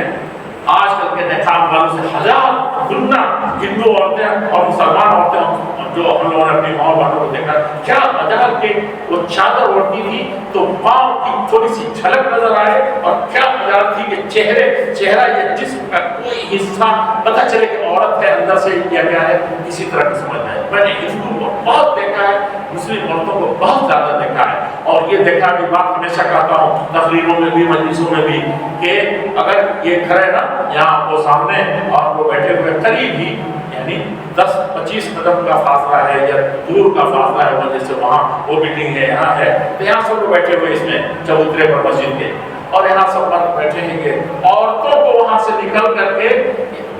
آج کل کے نقاب والوں سے ہزار گنا ہندو عورتیں اور مسلمان عورتیں جو ہم لوگوں نے اپنی ماں بہنوں کو دیکھا، کیا مزہ کہ وہ چادر اوڑھتی تھی تو پاؤں کی تھوڑی سی جھلک نظر آئے، اور کیا مزہ تھی کہ چہرہ یا جسم کا کوئی حصہ پتہ چلے کہ عورت ہے، اندر سے کیا گیا ہے، اسی طرح کی سمجھ ہے۔ میں نے ہندو کو بہت دیکھا ہے، مسلم عورتوں کو بہت زیادہ دیکھا ہے، اور یہ دیکھا بھی بات ہمیشہ کہتا ہوں تقریروں میں بھی مجلسوں میں بھی کہ اگر یہ کھڑے نا یہاں وہ سامنے اور وہ بیٹھے ہوئے قریب ہی، یعنی 10-25 قدم کا فاصلہ ہے یا دور کا فاصلہ ہے، وہ جیسے وہاں وہ بلڈنگ ہے یہاں ہے، تو یہاں سب لوگ بیٹھے ہوئے اس میں چبوترے پر مسجد کے، اور یہاں سب مرد بیٹھے ہیں کہ عورتوں کو وہاں سے نکل کر کے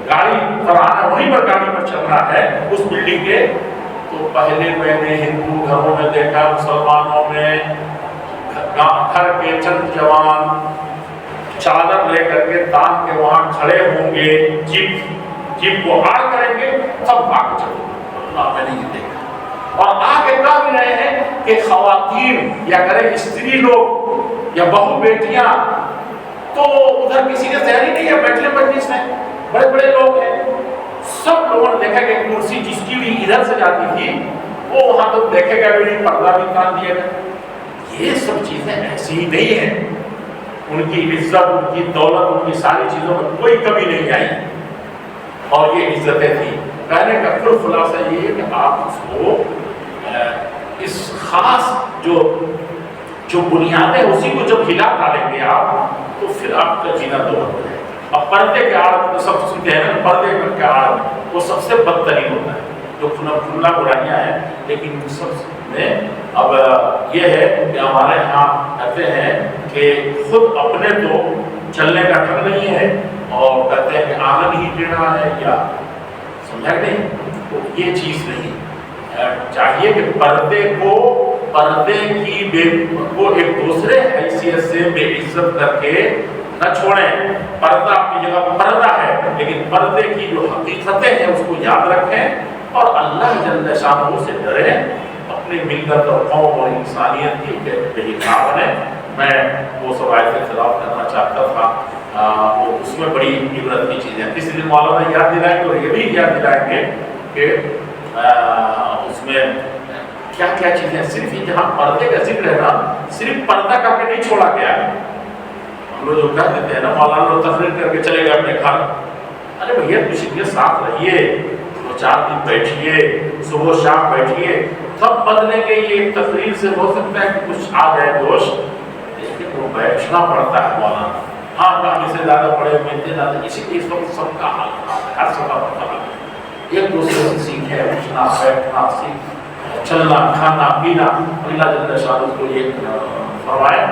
گاڑی پر آنا، وہیں پر گاڑی پر چلنا ہے اس بلڈنگ کے۔ تو پہلے میں نے ہندو گھروں میں دیکھا، مسلمانوں میں گھر کے چند جوان چادر لے کر کے تان کے وہاں کھڑے ہوں گے، جیپ کو آڑ کریں گے، سب بھاگ چلو۔ اللہ میں نے یہ دیکھا، اور آگے کہہ بھی رہے ہیں کہ خواتین یا کرے استری لوگ یا بہو بیٹیاں، تو ادھر کسی نے تیاری نہیں ہے، بیٹھے مجلس میں بڑے بڑے لوگ ہیں، سب لوگوں نے دیکھا کہ کرسی جس کی بھی ادھر سے جاتی تھی وہ وہاں تو دیکھے گا بھی نہیں، پردہ بھی تان دیا گیا۔ یہ سب چیزیں ایسی ہی نہیں ہیں، ان کی عزت، ان کی دولت، ان کی ساری چیزوں میں کوئی کمی نہیں آئی، اور یہ عزتیں تھیں۔ کہنے کا کل خلاصہ یہ ہے کہ آپ اس کو اس خاص جو بنیادیں اسی کو جب ہلا ڈالیں گے آپ، تو پھر آپ کا جینا دو ہو جائے گا۔ اب پردے کے آڑ میں تو سب سے کہہ رہے ہیں، پردے کے آڑ میں وہ سب سے بدترین ہوتا ہے، جو کھلا برائیاں ہیں، لیکن سب میں اب یہ ہے کہ ہمارے ہاں کہتے ہیں کہ خود اپنے تو چلنے کا ڈھنگ نہیں ہے، اور کہتے ہیں کہ آنگن ہی ٹیڑھا ہے، یا سمجھا نہیں، تو یہ چیز نہیں چاہیے کہ پردے کو ایک دوسرے حیثیت سے بے عزت کر کے نہ چھوڑیں۔ پردہ اپنی جگہ پردہ ہے، لیکن پردے کی جو حقیقتیں ہیں اس کو یاد رکھیں، اور اللہ جل شانہ سے ڈریں، اپنی ملت اور قوم اور انسانیت کی بہتر بنیں۔ میں وہ سب آیتیں تلاوت کرنا چاہتا تھا، وہ اس میں بڑی عبرت کی چیزیں اس لیے مولانا یاد دلائیں گے، اور یہ بھی یاد دلائیں گے کہ اس میں کیا کیا چیزیں، صرف جہاں پردے کا ذکر ہے نا، صرف پردہ کر کے نہیں چھوڑا گیا ہے۔ ہم لوگ جو کہہ دیتے ہیں نا مولانا لوگ تقریر کر کے چلے گئے اپنے گھر، ارے بھیا کچھ یہ ساتھ رہیے، 2-4 دن بیٹھیے، صبح شام بیٹھیے، تب بدلیں گے۔ یہ تقریر سے ہو سکتا ہے کہ کچھ آ جائے دوش، لیکن وہ بیٹھنا پڑتا ہے مولانا۔ ہاں کہانی سے زیادہ پڑے ملتے زیادہ، اسی لیے اس وقت سب کا حال ہے، ہر سب کا پتہ ہے، ایک دوسرے سے سیکھیں، اٹھنا بیٹھنا سیکھ، چلنا کھانا پینا، اللہ جل شانہ کو یہ فرمائے